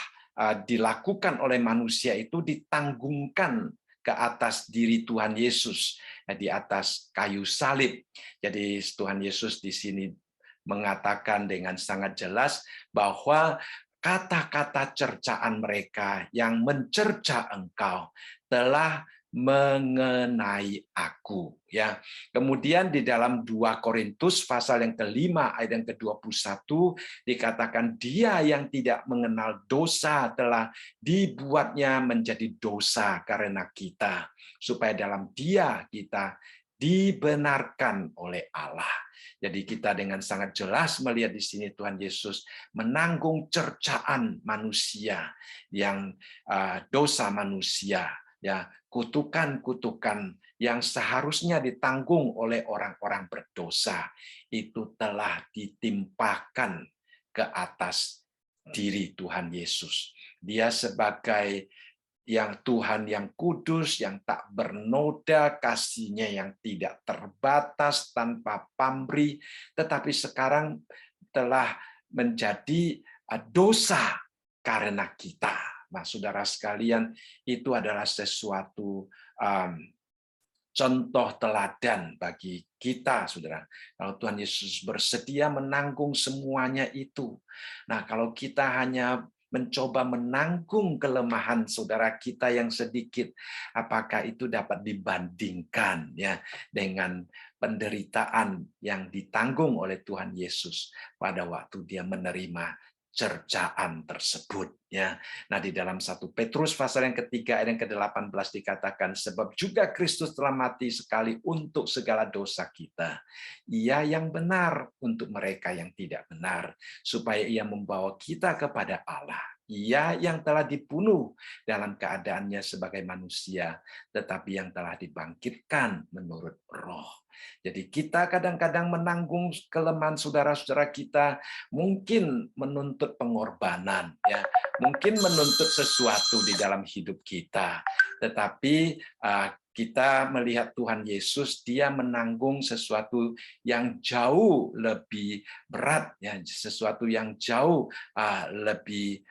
dilakukan oleh manusia itu ditanggungkan ke atas diri Tuhan Yesus, di atas kayu salib. Jadi Tuhan Yesus di sini mengatakan dengan sangat jelas bahwa kata-kata cercaan mereka yang mencerca engkau telah mengenai aku, ya. Kemudian di dalam 2 Korintus pasal yang kelima ayat yang ke-21 dikatakan dia yang tidak mengenal dosa telah dibuatnya menjadi dosa karena kita, supaya dalam dia kita dibenarkan oleh Allah. Jadi kita dengan sangat jelas melihat di sini Tuhan Yesus menanggung cercaan manusia yang dosa manusia, ya, kutukan-kutukan yang seharusnya ditanggung oleh orang-orang berdosa itu telah ditimpakan ke atas diri Tuhan Yesus. Dia sebagai yang Tuhan yang kudus, yang tak bernoda, kasih-Nya yang tidak terbatas, tanpa pamrih, tetapi sekarang telah menjadi dosa karena kita. Nah, saudara sekalian, itu adalah sesuatu contoh teladan bagi kita, saudara. Kalau Tuhan Yesus bersedia menanggung semuanya itu. Nah, kalau kita hanya mencoba menanggung kelemahan saudara kita yang sedikit, apakah itu dapat dibandingkan ya dengan penderitaan yang ditanggung oleh Tuhan Yesus pada waktu dia menerima cercaan tersebut, ya. Nah, di dalam 1 Petrus pasal yang ketiga ayat yang ke-18 dikatakan, sebab juga Kristus telah mati sekali untuk segala dosa kita, Ia yang benar untuk mereka yang tidak benar, supaya Ia membawa kita kepada Allah. Ia yang telah dibunuh dalam keadaannya sebagai manusia, tetapi yang telah dibangkitkan menurut Roh. Jadi kita kadang-kadang menanggung kelemahan saudara-saudara kita, mungkin menuntut pengorbanan, ya, mungkin menuntut sesuatu di dalam hidup kita, tetapi kita melihat Tuhan Yesus, dia menanggung sesuatu yang jauh lebih berat, ya, sesuatu yang jauh lebih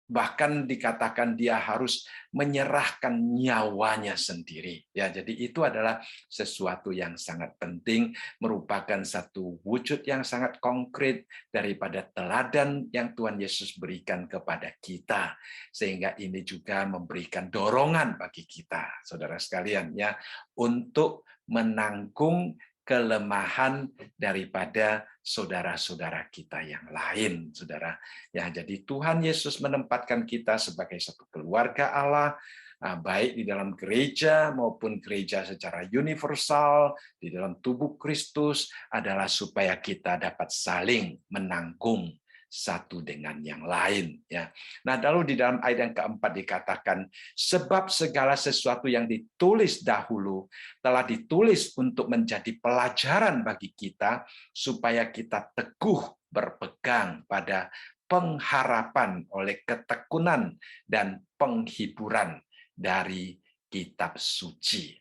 bahkan dikatakan dia harus menyerahkan nyawanya sendiri, ya. Jadi itu adalah sesuatu yang sangat penting, merupakan satu wujud yang sangat konkret daripada teladan yang Tuhan Yesus berikan kepada kita, sehingga ini juga memberikan dorongan bagi kita, saudara sekalian, ya, untuk menanggung kelemahan daripada saudara-saudara kita yang lain, saudara. Ya, jadi Tuhan Yesus menempatkan kita sebagai satu keluarga Allah, baik di dalam gereja maupun gereja secara universal, di dalam tubuh Kristus, adalah supaya kita dapat saling menanggung satu dengan yang lain, ya. Nah, lalu di dalam ayat yang keempat dikatakan, sebab segala sesuatu yang ditulis dahulu telah ditulis untuk menjadi pelajaran bagi kita, supaya kita teguh berpegang pada pengharapan oleh ketekunan dan penghiburan dari kitab suci.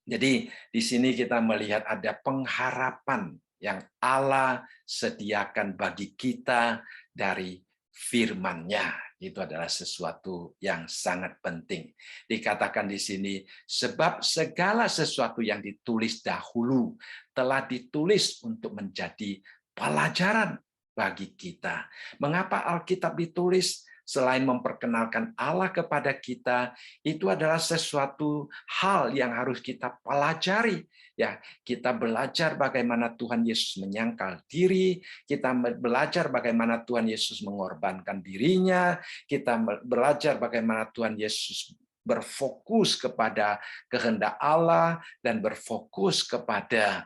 Jadi di sini kita melihat ada pengharapan yang Allah sediakan bagi kita dari firman-Nya. Itu adalah sesuatu yang sangat penting. Dikatakan di sini, sebab segala sesuatu yang ditulis dahulu telah ditulis untuk menjadi pelajaran bagi kita. Mengapa Alkitab ditulis? selain memperkenalkan Allah kepada kita, itu adalah sesuatu hal yang harus kita pelajari. Ya, kita belajar bagaimana Tuhan Yesus menyangkal diri, kita belajar bagaimana Tuhan Yesus mengorbankan dirinya, kita belajar bagaimana Tuhan Yesus berfokus kepada kehendak Allah dan berfokus kepada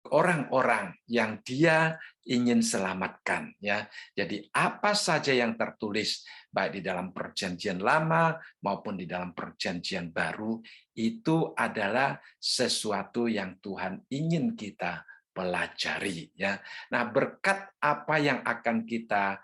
orang-orang yang Dia ingin selamatkan, ya. Jadi apa saja yang tertulis baik di dalam Perjanjian Lama maupun di dalam Perjanjian Baru itu adalah sesuatu yang Tuhan ingin kita pelajari, ya. Nah, berkat apa yang akan kita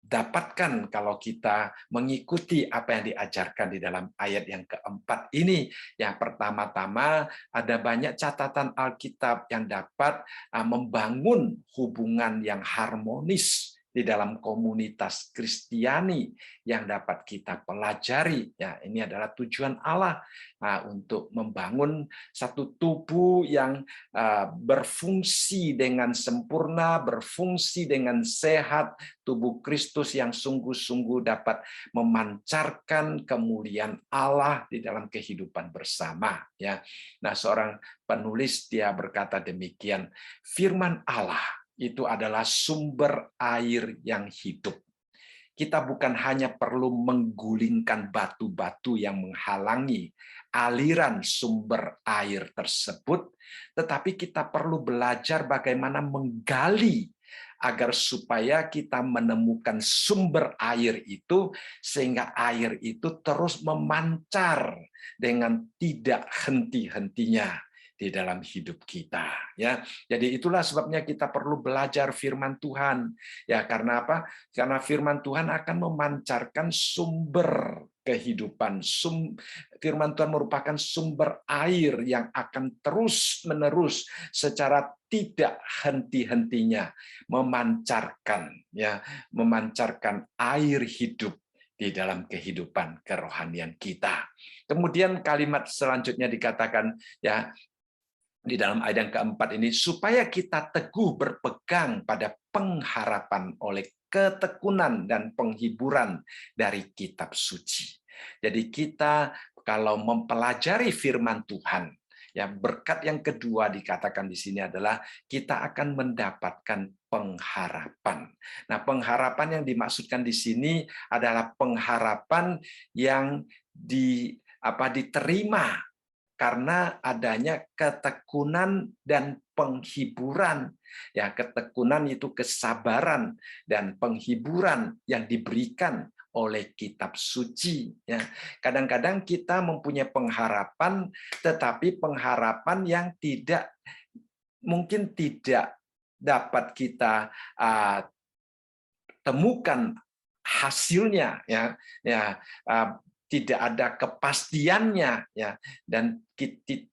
dapatkan kalau kita mengikuti apa yang diajarkan di dalam ayat yang keempat ini. Yang pertama-tama ada banyak catatan Alkitab yang dapat membangun hubungan yang harmonis di dalam komunitas Kristiani yang dapat kita pelajari. Ya, ini adalah tujuan Allah untuk membangun satu tubuh yang berfungsi dengan sempurna, berfungsi dengan sehat, tubuh Kristus yang sungguh-sungguh dapat memancarkan kemuliaan Allah di dalam kehidupan bersama. Ya, nah seorang penulis dia berkata demikian, firman Allah itu adalah sumber air yang hidup. Kita bukan hanya perlu menggulingkan batu-batu yang menghalangi aliran sumber air tersebut, tetapi kita perlu belajar bagaimana menggali agar supaya kita menemukan sumber air itu, sehingga air itu terus memancar dengan tidak henti-hentinya di dalam hidup kita, ya. Jadi itulah sebabnya kita perlu belajar firman Tuhan, ya. Karena apa? Karena firman Tuhan akan memancarkan sumber kehidupan. Firman Tuhan merupakan sumber air yang akan terus-menerus secara tidak henti-hentinya memancarkan, ya, memancarkan air hidup di dalam kehidupan kerohanian kita. Kemudian kalimat selanjutnya dikatakan, ya, di dalam ayat yang keempat ini, supaya kita teguh berpegang pada pengharapan oleh ketekunan dan penghiburan dari kitab suci. Jadi kita kalau mempelajari firman Tuhan, ya, berkat yang kedua dikatakan di sini adalah kita akan mendapatkan pengharapan. Nah, pengharapan yang dimaksudkan di sini adalah pengharapan yang diterima karena adanya ketekunan dan penghiburan. Ya, ketekunan itu kesabaran dan penghiburan yang diberikan oleh kitab suci, ya. Kadang-kadang kita mempunyai pengharapan, tetapi pengharapan yang mungkin tidak dapat kita temukan hasilnya, ya. Tidak ada kepastiannya, ya, dan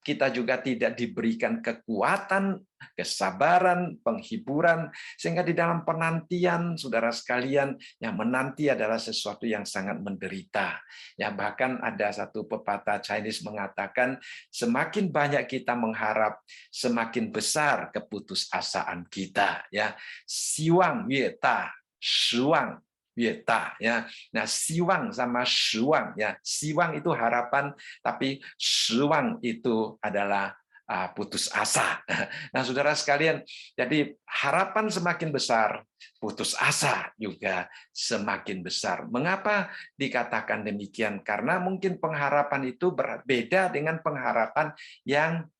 kita juga tidak diberikan kekuatan, kesabaran, penghiburan, sehingga di dalam penantian, saudara sekalian, yang menanti adalah sesuatu yang sangat menderita. Ya, bahkan ada satu pepatah Chinese mengatakan, semakin banyak kita mengharap, semakin besar keputusasaan kita. Ya, siwang yue ta, shuang Yeta, ya. Nah, siwang sama shuang, ya. Siwang itu harapan, tapi shuang itu adalah putus asa. Nah, saudara sekalian, jadi harapan semakin besar, putus asa juga semakin besar. Mengapa dikatakan demikian? Karena mungkin pengharapan itu berbeda dengan pengharapan yang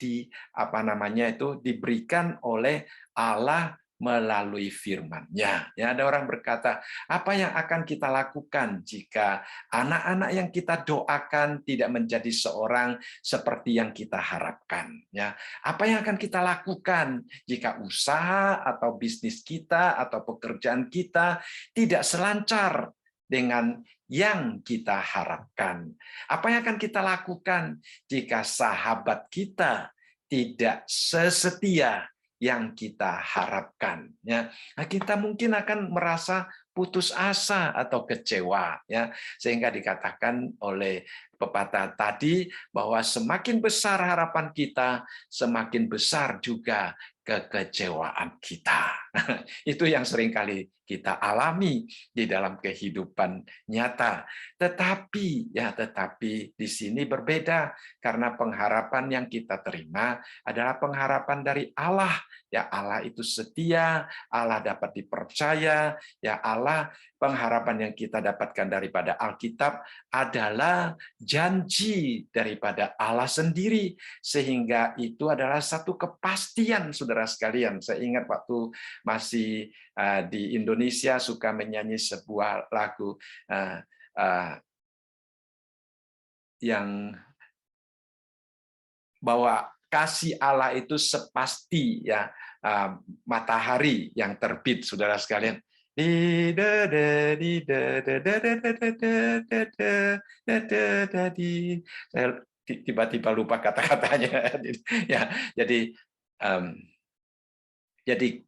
diberikan oleh Allah melalui firman-Nya. Ya, ada orang berkata, apa yang akan kita lakukan jika anak-anak yang kita doakan tidak menjadi seorang seperti yang kita harapkan? Ya, apa yang akan kita lakukan jika usaha atau bisnis kita atau pekerjaan kita tidak selancar dengan yang kita harapkan? Apa yang akan kita lakukan jika sahabat kita tidak sesetia yang kita harapkan, ya. Nah, kita mungkin akan merasa putus asa atau kecewa, ya, sehingga dikatakan oleh pepatah tadi bahwa semakin besar harapan kita, semakin besar juga kekecewaan kita. Itu yang seringkali kita alami di dalam kehidupan nyata. Tetapi di sini berbeda, karena pengharapan yang kita terima adalah pengharapan dari Allah. Ya, Allah itu setia, Allah dapat dipercaya, ya, Allah, pengharapan yang kita dapatkan daripada Alkitab adalah janji daripada Allah sendiri, sehingga itu adalah satu kepastian, saudara sekalian. Saya ingat waktu masih di Indonesia suka menyanyi sebuah lagu yang bahwa kasih Allah itu sepasti, ya, matahari yang terbit, saudara sekalian. Saya tiba-tiba lupa kata-katanya. Ya, jadi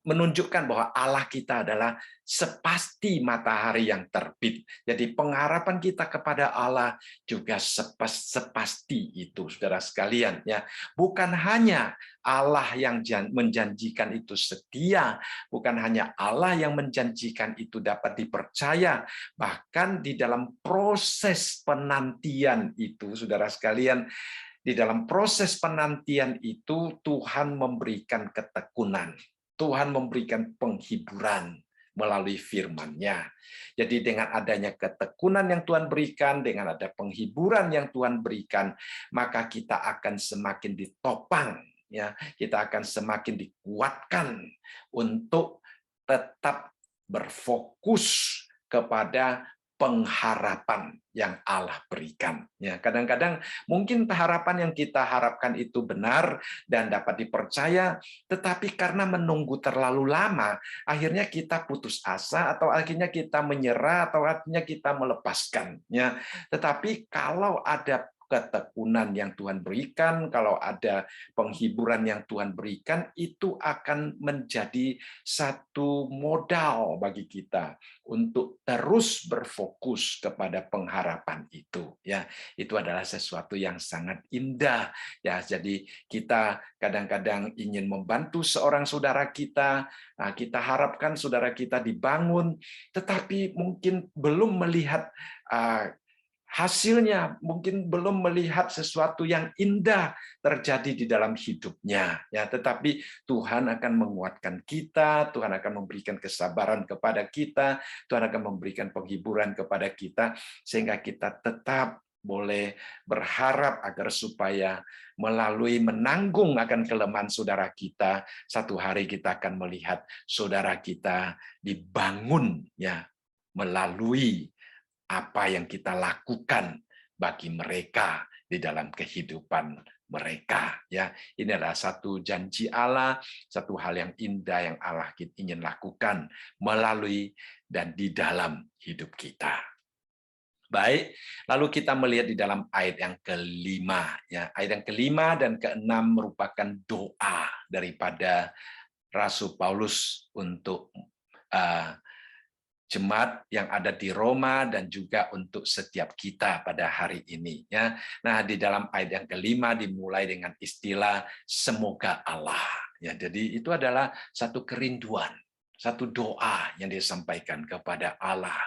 menunjukkan bahwa Allah kita adalah sepasti matahari yang terbit. Jadi pengharapan kita kepada Allah juga sepasti itu, saudara sekalian. Ya, bukan hanya Allah yang menjanjikan itu setia, bukan hanya Allah yang menjanjikan itu dapat dipercaya, bahkan di dalam proses penantian itu, saudara sekalian, di dalam proses penantian itu Tuhan memberikan ketekunan. Tuhan memberikan penghiburan melalui firman-Nya. Jadi dengan adanya ketekunan yang Tuhan berikan, dengan ada penghiburan yang Tuhan berikan, maka kita akan semakin ditopang, ya, kita akan semakin dikuatkan untuk tetap berfokus kepada pengharapan yang Allah berikan. Ya, kadang-kadang mungkin harapan yang kita harapkan itu benar dan dapat dipercaya, tetapi karena menunggu terlalu lama, akhirnya kita putus asa, atau akhirnya kita menyerah, atau akhirnya kita melepaskan. Ya, tetapi kalau ada ketekunan yang Tuhan berikan, kalau ada penghiburan yang Tuhan berikan, itu akan menjadi satu modal bagi kita untuk terus berfokus kepada pengharapan itu. Ya, itu adalah sesuatu yang sangat indah. Ya, jadi kita kadang-kadang ingin membantu seorang saudara kita, kita harapkan saudara kita dibangun, tetapi mungkin belum melihat hasilnya, mungkin belum melihat sesuatu yang indah terjadi di dalam hidupnya, ya, tetapi Tuhan akan menguatkan kita, Tuhan akan memberikan kesabaran kepada kita, Tuhan akan memberikan penghiburan kepada kita, sehingga kita tetap boleh berharap agar supaya melalui menanggung akan kelemahan saudara kita, satu hari kita akan melihat saudara kita dibangun, ya, melalui apa yang kita lakukan bagi mereka di dalam kehidupan mereka. Ya, ini adalah satu janji Allah, satu hal yang indah yang Allah ingin lakukan melalui dan di dalam hidup kita. Baik, lalu kita melihat di dalam ayat yang kelima. Ya, ayat yang kelima dan keenam merupakan doa daripada Rasul Paulus untuk jemaat yang ada di Roma dan juga untuk setiap kita pada hari ini, ya. Nah, di dalam ayat yang kelima dimulai dengan istilah semoga Allah, ya. Jadi itu adalah satu kerinduan, satu doa yang disampaikan kepada Allah.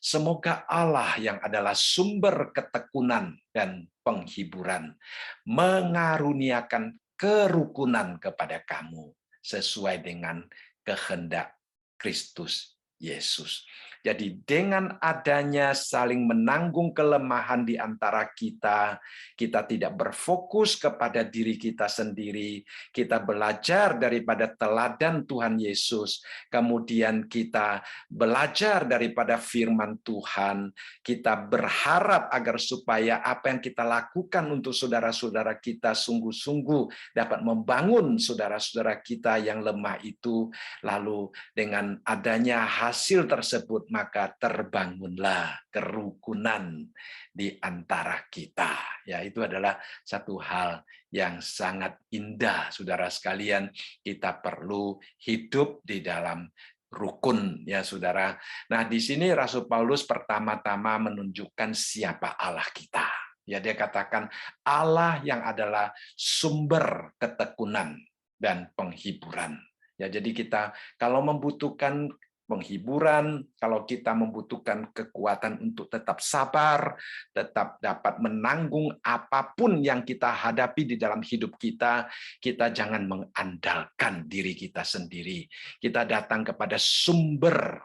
Semoga Allah yang adalah sumber ketekunan dan penghiburan mengaruniakan kerukunan kepada kamu sesuai dengan kehendak Kristus Yesus. Jadi dengan adanya saling menanggung kelemahan di antara kita, kita tidak berfokus kepada diri kita sendiri, kita belajar daripada teladan Tuhan Yesus, kemudian kita belajar daripada firman Tuhan, kita berharap agar supaya apa yang kita lakukan untuk saudara-saudara kita sungguh-sungguh dapat membangun saudara-saudara kita yang lemah itu, lalu dengan adanya hasil tersebut maka terbangunlah kerukunan di antara kita. Ya, itu adalah satu hal yang sangat indah, saudara sekalian. Kita perlu hidup di dalam rukun, ya saudara. Nah, di sini Rasul Paulus pertama-tama menunjukkan siapa Allah kita. Ya, dia katakan Allah yang adalah sumber ketekunan dan penghiburan. Ya, jadi kita kalau membutuhkan penghiburan, kalau kita membutuhkan kekuatan untuk tetap sabar, tetap dapat menanggung apapun yang kita hadapi di dalam hidup kita, kita jangan mengandalkan diri kita sendiri. Kita datang kepada sumber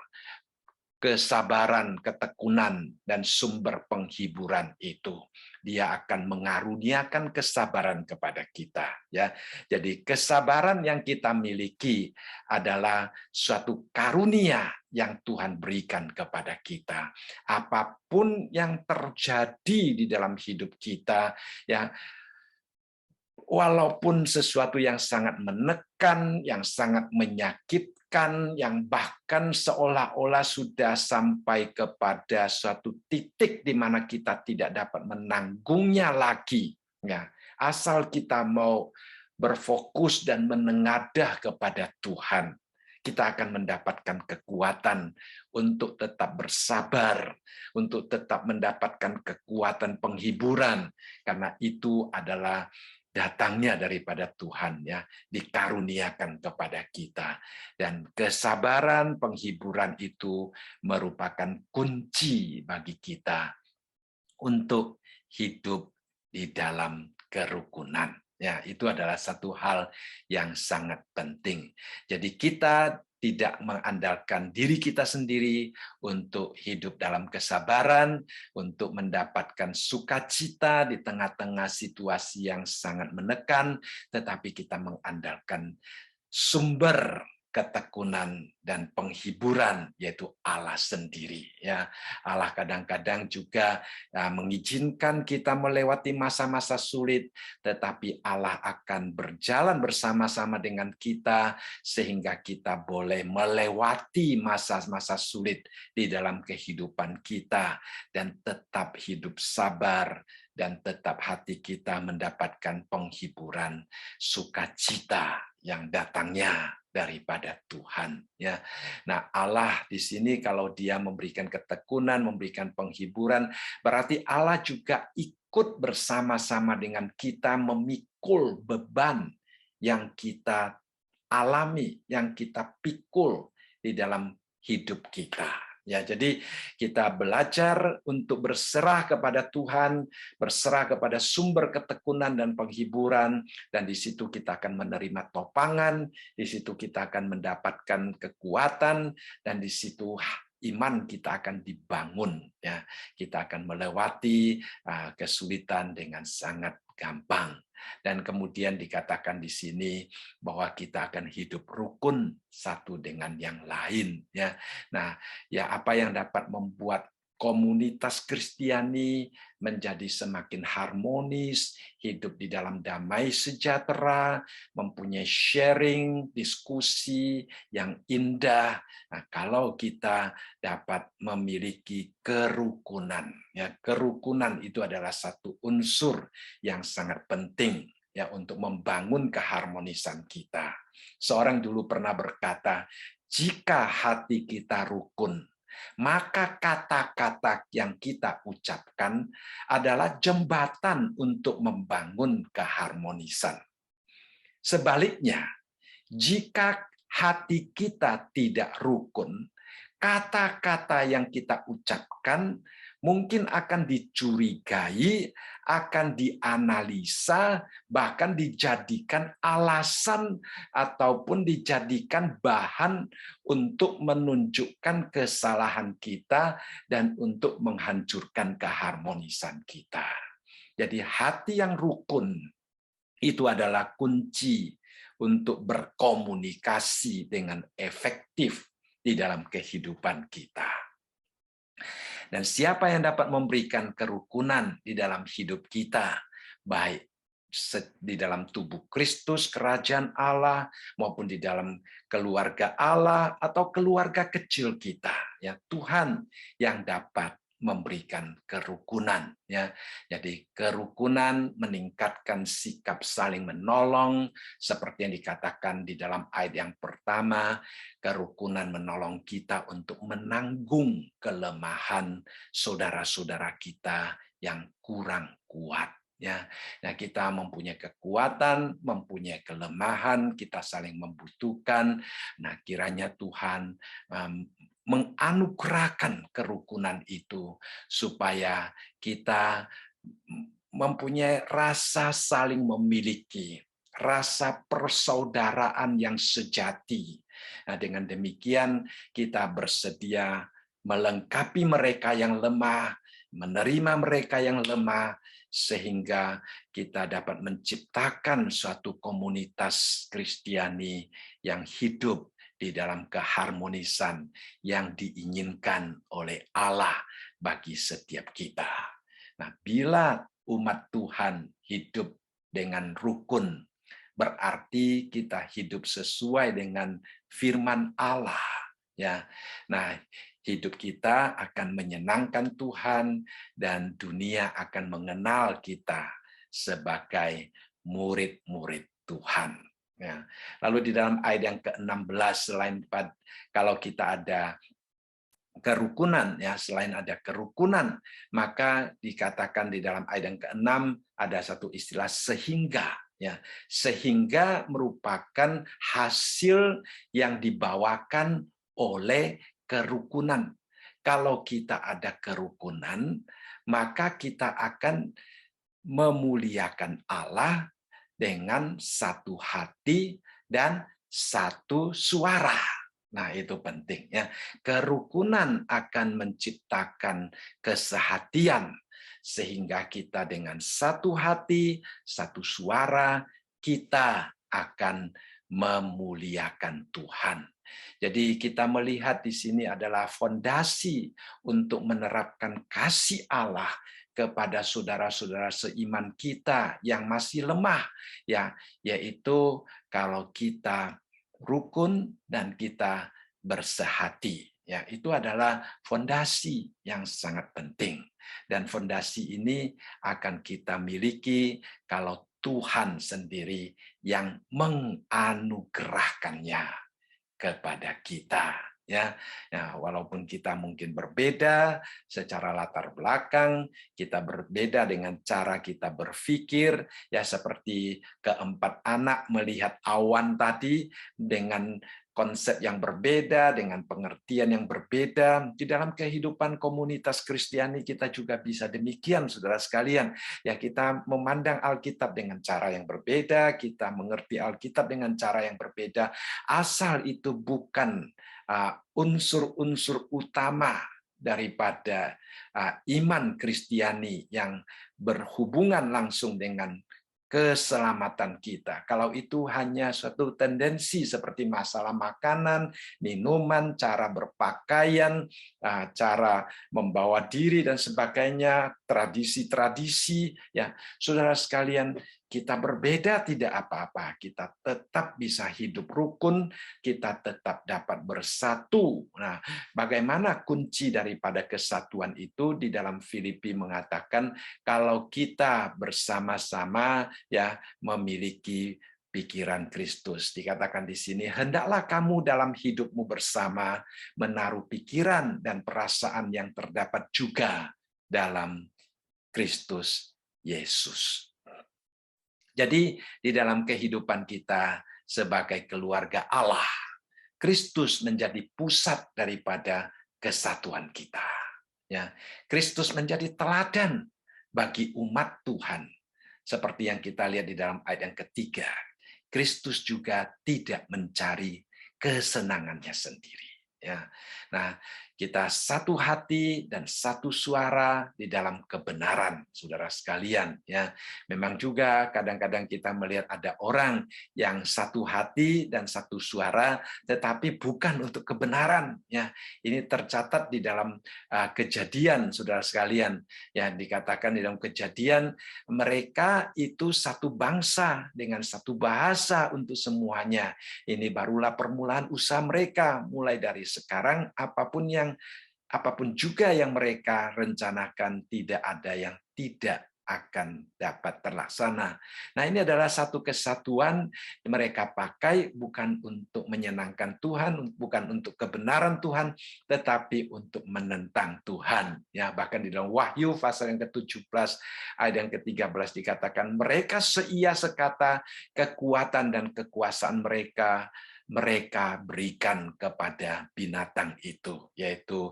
kesabaran, ketekunan, dan sumber penghiburan itu. Dia akan mengaruniakan kesabaran kepada kita. Ya, jadi kesabaran yang kita miliki adalah suatu karunia yang Tuhan berikan kepada kita. Apapun yang terjadi di dalam hidup kita, ya, walaupun sesuatu yang sangat menekan, yang sangat menyakitkan, yang bahkan seolah-olah sudah sampai kepada suatu titik di mana kita tidak dapat menanggungnya lagi, ya, asal kita mau berfokus dan menengadah kepada Tuhan, kita akan mendapatkan kekuatan untuk tetap bersabar, untuk tetap mendapatkan kekuatan penghiburan, karena itu adalah datangnya daripada Tuhan, ya, dikaruniakan kepada kita. Dan kesabaran, penghiburan itu merupakan kunci bagi kita untuk hidup di dalam kerukunan. Ya, itu adalah satu hal yang sangat penting. Jadi kita tidak mengandalkan diri kita sendiri untuk hidup dalam kesabaran, untuk mendapatkan sukacita di tengah-tengah situasi yang sangat menekan, tetapi kita mengandalkan sumber ketekunan dan penghiburan, yaitu Allah sendiri. Ya, Allah kadang-kadang juga mengizinkan kita melewati masa-masa sulit, tetapi Allah akan berjalan bersama-sama dengan kita sehingga kita boleh melewati masa-masa sulit di dalam kehidupan kita dan tetap hidup sabar dan tetap hati kita mendapatkan penghiburan, sukacita yang datangnya daripada Tuhan, ya. Nah, Allah di sini kalau Dia memberikan ketekunan, memberikan penghiburan, berarti Allah juga ikut bersama-sama dengan kita memikul beban yang kita alami, yang kita pikul di dalam hidup kita. Ya, jadi kita belajar untuk berserah kepada Tuhan, berserah kepada sumber ketekunan dan penghiburan, dan di situ kita akan menerima topangan, di situ kita akan mendapatkan kekuatan, dan di situ iman kita akan dibangun. Ya, kita akan melewati kesulitan dengan sangat gampang. Dan kemudian dikatakan di sini bahwa kita akan hidup rukun satu dengan yang lain, ya. Nah, ya, apa yang dapat membuat komunitas Kristiani menjadi semakin harmonis, hidup di dalam damai sejahtera, mempunyai sharing, diskusi yang indah. Nah, kalau kita dapat memiliki kerukunan, ya, kerukunan itu adalah satu unsur yang sangat penting, ya, untuk membangun keharmonisan kita. Seorang dulu pernah berkata, jika hati kita rukun, maka kata-kata yang kita ucapkan adalah jembatan untuk membangun keharmonisan. Sebaliknya, jika hati kita tidak rukun, kata-kata yang kita ucapkan mungkin akan dicurigai, akan dianalisa, bahkan dijadikan alasan ataupun dijadikan bahan untuk menunjukkan kesalahan kita dan untuk menghancurkan keharmonisan kita. Jadi hati yang rukun itu adalah kunci untuk berkomunikasi dengan efektif di dalam kehidupan kita. Dan siapa yang dapat memberikan kerukunan di dalam hidup kita, baik di dalam tubuh Kristus, kerajaan Allah, maupun di dalam keluarga Allah atau keluarga kecil kita, ya, Tuhan yang dapat memberikan kerukunan, ya. Jadi kerukunan meningkatkan sikap saling menolong seperti yang dikatakan di dalam ayat yang pertama. Kerukunan menolong kita untuk menanggung kelemahan saudara-saudara kita yang kurang kuat, ya. Nah, kita mempunyai kekuatan, mempunyai kelemahan, kita saling membutuhkan. Nah, kiranya Tuhan menganugerahkan kerukunan itu supaya kita mempunyai rasa saling memiliki, rasa persaudaraan yang sejati. Nah, dengan demikian kita bersedia melengkapi mereka yang lemah, menerima mereka yang lemah, sehingga kita dapat menciptakan suatu komunitas Kristiani yang hidup di dalam keharmonisan yang diinginkan oleh Allah bagi setiap kita. Nah, bila umat Tuhan hidup dengan rukun, berarti kita hidup sesuai dengan firman Allah, ya. Nah, hidup kita akan menyenangkan Tuhan dan dunia akan mengenal kita sebagai murid-murid Tuhan. Ya. Lalu di dalam ayat yang ke-16, selain kalau kita ada kerukunan, ya, selain ada kerukunan, maka dikatakan di dalam ayat yang ke-6 ada satu istilah sehingga, ya. Sehingga merupakan hasil yang dibawakan oleh kerukunan. Kalau kita ada kerukunan, maka kita akan memuliakan Allah dengan satu hati dan satu suara. Nah, itu penting, ya. Kerukunan akan menciptakan kesehatian sehingga kita dengan satu hati, satu suara, kita akan memuliakan Tuhan. Jadi kita melihat di sini adalah fondasi untuk menerapkan kasih Allah kepada saudara-saudara seiman kita yang masih lemah, ya, yaitu kalau kita rukun dan kita bersehati, ya, itu adalah fondasi yang sangat penting, dan fondasi ini akan kita miliki kalau Tuhan sendiri yang menganugerahkannya kepada kita, ya. Nah, walaupun kita mungkin berbeda secara latar belakang, kita berbeda dengan cara kita berpikir, ya, seperti keempat anak melihat awan tadi dengan konsep yang berbeda, dengan pengertian yang berbeda. Di dalam kehidupan komunitas Kristiani kita juga bisa demikian, saudara sekalian. Ya, kita memandang Alkitab dengan cara yang berbeda, kita mengerti Alkitab dengan cara yang berbeda, asal itu bukan unsur-unsur utama daripada iman Kristiani yang berhubungan langsung dengan keselamatan kita. Kalau itu hanya suatu tendensi seperti masalah makanan, minuman, cara berpakaian, cara membawa diri dan sebagainya, tradisi-tradisi, ya, saudara sekalian, kita berbeda tidak apa-apa, kita tetap bisa hidup rukun, kita tetap dapat bersatu. Nah, bagaimana kunci daripada kesatuan itu? Di dalam Filipi mengatakan kalau kita bersama-sama, ya, memiliki pikiran Kristus. Dikatakan di sini, hendaklah kamu dalam hidupmu bersama menaruh pikiran dan perasaan yang terdapat juga dalam Kristus Yesus. Jadi di dalam kehidupan kita sebagai keluarga Allah, Kristus menjadi pusat daripada kesatuan kita. Ya, Kristus menjadi teladan bagi umat Tuhan. Seperti yang kita lihat di dalam ayat yang ketiga, Kristus juga tidak mencari kesenangannya sendiri. Ya, nah, kita satu hati dan satu suara di dalam kebenaran, saudara sekalian. Ya, memang juga kadang-kadang kita melihat ada orang yang satu hati dan satu suara, tetapi bukan untuk kebenaran. Ya, ini tercatat di dalam Kejadian, saudara sekalian. Ya, dikatakan di dalam Kejadian, mereka itu satu bangsa dengan satu bahasa untuk semuanya. Ini barulah permulaan usaha mereka, mulai dari sekarang apapun yang apapun juga yang mereka rencanakan, tidak ada yang tidak akan dapat terlaksana. Nah, ini adalah satu kesatuan yang mereka pakai bukan untuk menyenangkan Tuhan, bukan untuk kebenaran Tuhan, tetapi untuk menentang Tuhan. Ya, bahkan di dalam Wahyu pasal yang ke-17 ayat yang ke-13 dikatakan mereka seia sekata kekuatan dan kekuasaan mereka berikan kepada binatang itu, yaitu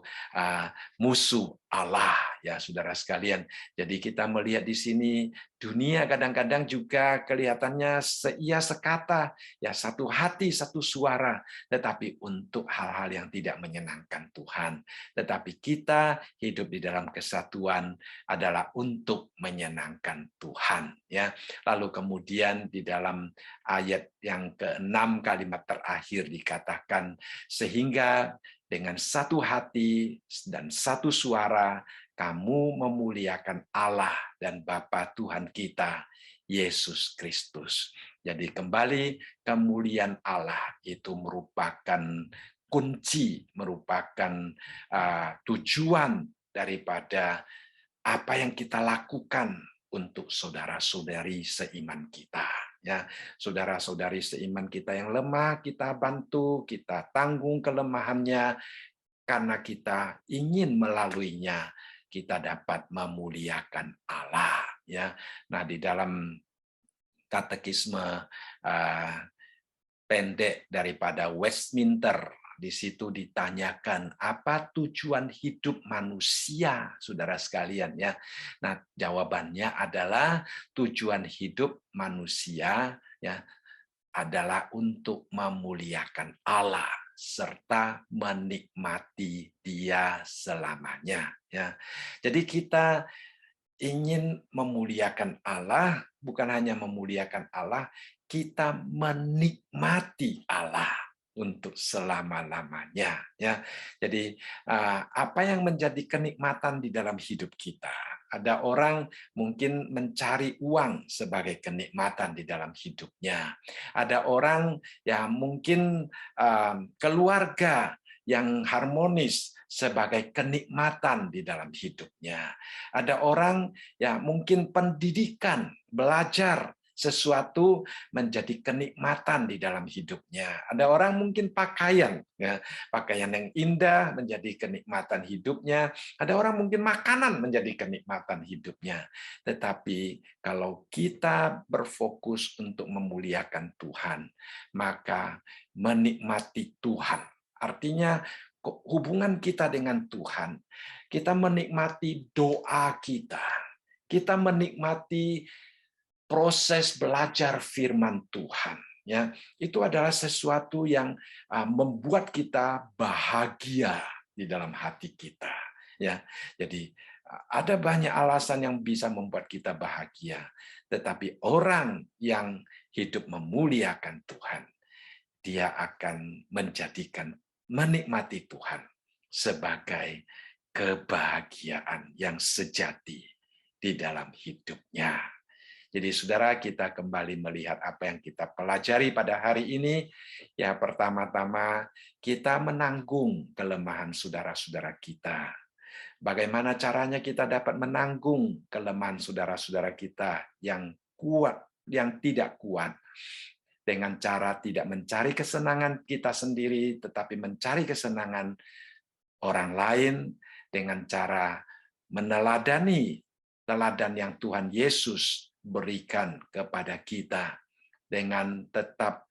musuh Allah, ya saudara sekalian. Jadi kita melihat di sini dunia kadang-kadang juga kelihatannya seia sekata, ya satu hati, satu suara, tetapi untuk hal-hal yang tidak menyenangkan Tuhan. Tetapi kita hidup di dalam kesatuan adalah untuk menyenangkan Tuhan, ya. Lalu kemudian di dalam ayat yang ke-6 kalimat terakhir dikatakan sehingga dengan satu hati dan satu suara kamu memuliakan Allah dan Bapa Tuhan kita, Yesus Kristus. Jadi kembali kemuliaan Allah itu merupakan kunci, merupakan tujuan daripada apa yang kita lakukan untuk saudara-saudari seiman kita. Ya, saudara-saudari seiman kita yang lemah, kita bantu, kita tanggung kelemahannya, karena kita ingin melaluinya kita dapat memuliakan Allah. Ya, nah di dalam katekisme pendek daripada Westminster, di situ ditanyakan apa tujuan hidup manusia, saudara sekalian, ya. Nah, jawabannya adalah tujuan hidup manusia, ya, adalah untuk memuliakan Allah serta menikmati Dia selamanya, ya. Jadi kita ingin memuliakan Allah, bukan hanya memuliakan Allah, kita menikmati Allah untuk selama-lamanya, ya. Jadi apa yang menjadi kenikmatan di dalam hidup kita? Ada orang mungkin mencari uang sebagai kenikmatan di dalam hidupnya. Ada orang yang mungkin keluarga yang harmonis sebagai kenikmatan di dalam hidupnya. Ada orang yang mungkin pendidikan, belajar sesuatu menjadi kenikmatan di dalam hidupnya. Ada orang mungkin pakaian, ya, pakaian yang indah menjadi kenikmatan hidupnya. Ada orang mungkin makanan menjadi kenikmatan hidupnya. Tetapi kalau kita berfokus untuk memuliakan Tuhan, maka menikmati Tuhan. Artinya hubungan kita dengan Tuhan, kita menikmati doa kita menikmati proses belajar firman Tuhan, ya. Itu adalah sesuatu yang membuat kita bahagia di dalam hati kita, ya. Jadi ada banyak alasan yang bisa membuat kita bahagia, tetapi orang yang hidup memuliakan Tuhan, dia akan menjadikan menikmati Tuhan sebagai kebahagiaan yang sejati di dalam hidupnya. Jadi saudara, kita kembali melihat apa yang kita pelajari pada hari ini. Ya, pertama-tama kita menanggung kelemahan saudara-saudara kita. Bagaimana caranya kita dapat menanggung kelemahan saudara-saudara kita yang kuat, yang tidak kuat? Dengan cara tidak mencari kesenangan kita sendiri, tetapi mencari kesenangan orang lain dengan cara meneladani teladan yang Tuhan Yesus berikan kepada kita, dengan tetap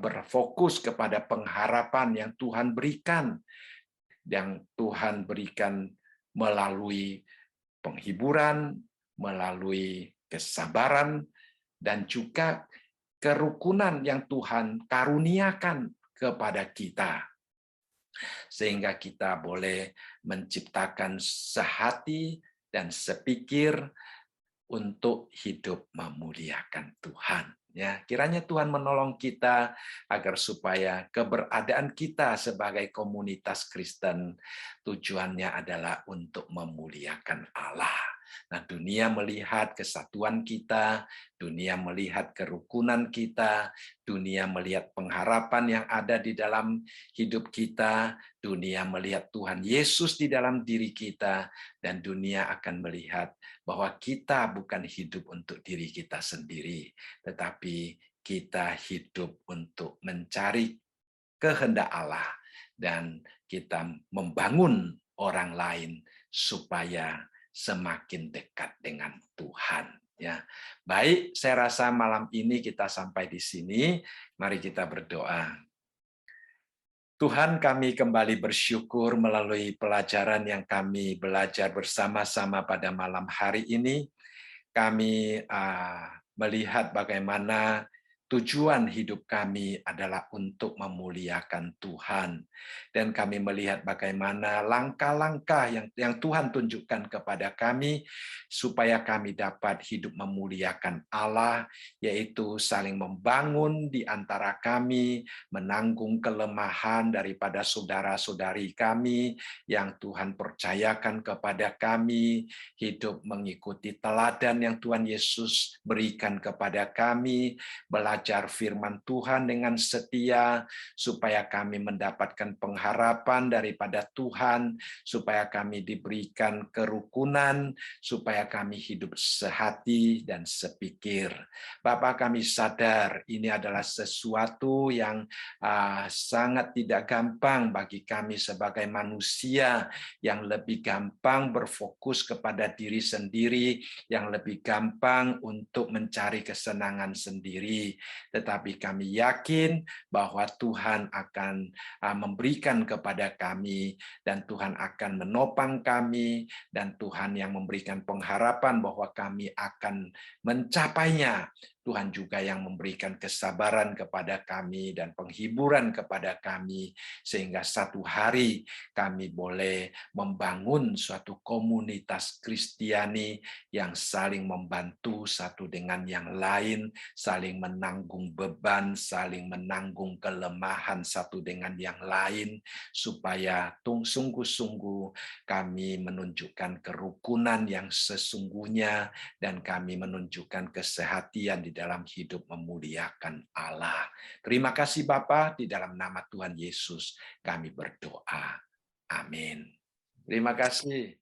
berfokus kepada pengharapan yang Tuhan berikan, melalui penghiburan, melalui kesabaran, dan juga kerukunan yang Tuhan karuniakan kepada kita, sehingga kita boleh menciptakan sehati dan sepikir untuk hidup memuliakan Tuhan. Ya, kiranya Tuhan menolong kita agar supaya keberadaan kita sebagai komunitas Kristen tujuannya adalah untuk memuliakan Allah. Nah, dunia melihat kesatuan kita, dunia melihat kerukunan kita, dunia melihat pengharapan yang ada di dalam hidup kita, dunia melihat Tuhan Yesus di dalam diri kita, dan dunia akan melihat bahwa kita bukan hidup untuk diri kita sendiri, tetapi kita hidup untuk mencari kehendak Allah dan kita membangun orang lain supaya semakin dekat dengan Tuhan. Ya, baik. Saya rasa malam ini kita sampai di sini. Mari kita berdoa. Tuhan, kami kembali bersyukur melalui pelajaran yang kami belajar bersama-sama pada malam hari ini. Kami melihat bagaimana tujuan hidup kami adalah untuk memuliakan Tuhan. Dan kami melihat bagaimana langkah-langkah yang Tuhan tunjukkan kepada kami supaya kami dapat hidup memuliakan Allah, yaitu saling membangun di antara kami, menanggung kelemahan daripada saudara-saudari kami yang Tuhan percayakan kepada kami, hidup mengikuti teladan yang Tuhan Yesus berikan kepada kami, belajar firman Tuhan dengan setia, supaya kami mendapatkan pengharapan daripada Tuhan, supaya kami diberikan kerukunan, supaya kami hidup sehati dan sepikir. Bapa, kami sadar ini adalah sesuatu yang sangat tidak gampang bagi kami sebagai manusia yang lebih gampang berfokus kepada diri sendiri, yang lebih gampang untuk mencari kesenangan sendiri. Tetapi kami yakin bahwa Tuhan akan memberikan kepada kami, dan Tuhan akan menopang kami, dan Tuhan yang memberikan pengharapan bahwa kami akan mencapainya. Tuhan juga yang memberikan kesabaran kepada kami dan penghiburan kepada kami, sehingga satu hari kami boleh membangun suatu komunitas Kristiani yang saling membantu satu dengan yang lain, saling menanggung beban, saling menanggung kelemahan satu dengan yang lain, supaya sungguh-sungguh kami menunjukkan kerukunan yang sesungguhnya, dan kami menunjukkan kesehatian di dalam hidup memuliakan Allah. Terima kasih Bapa, di dalam nama Tuhan Yesus kami berdoa. Amin. Terima kasih.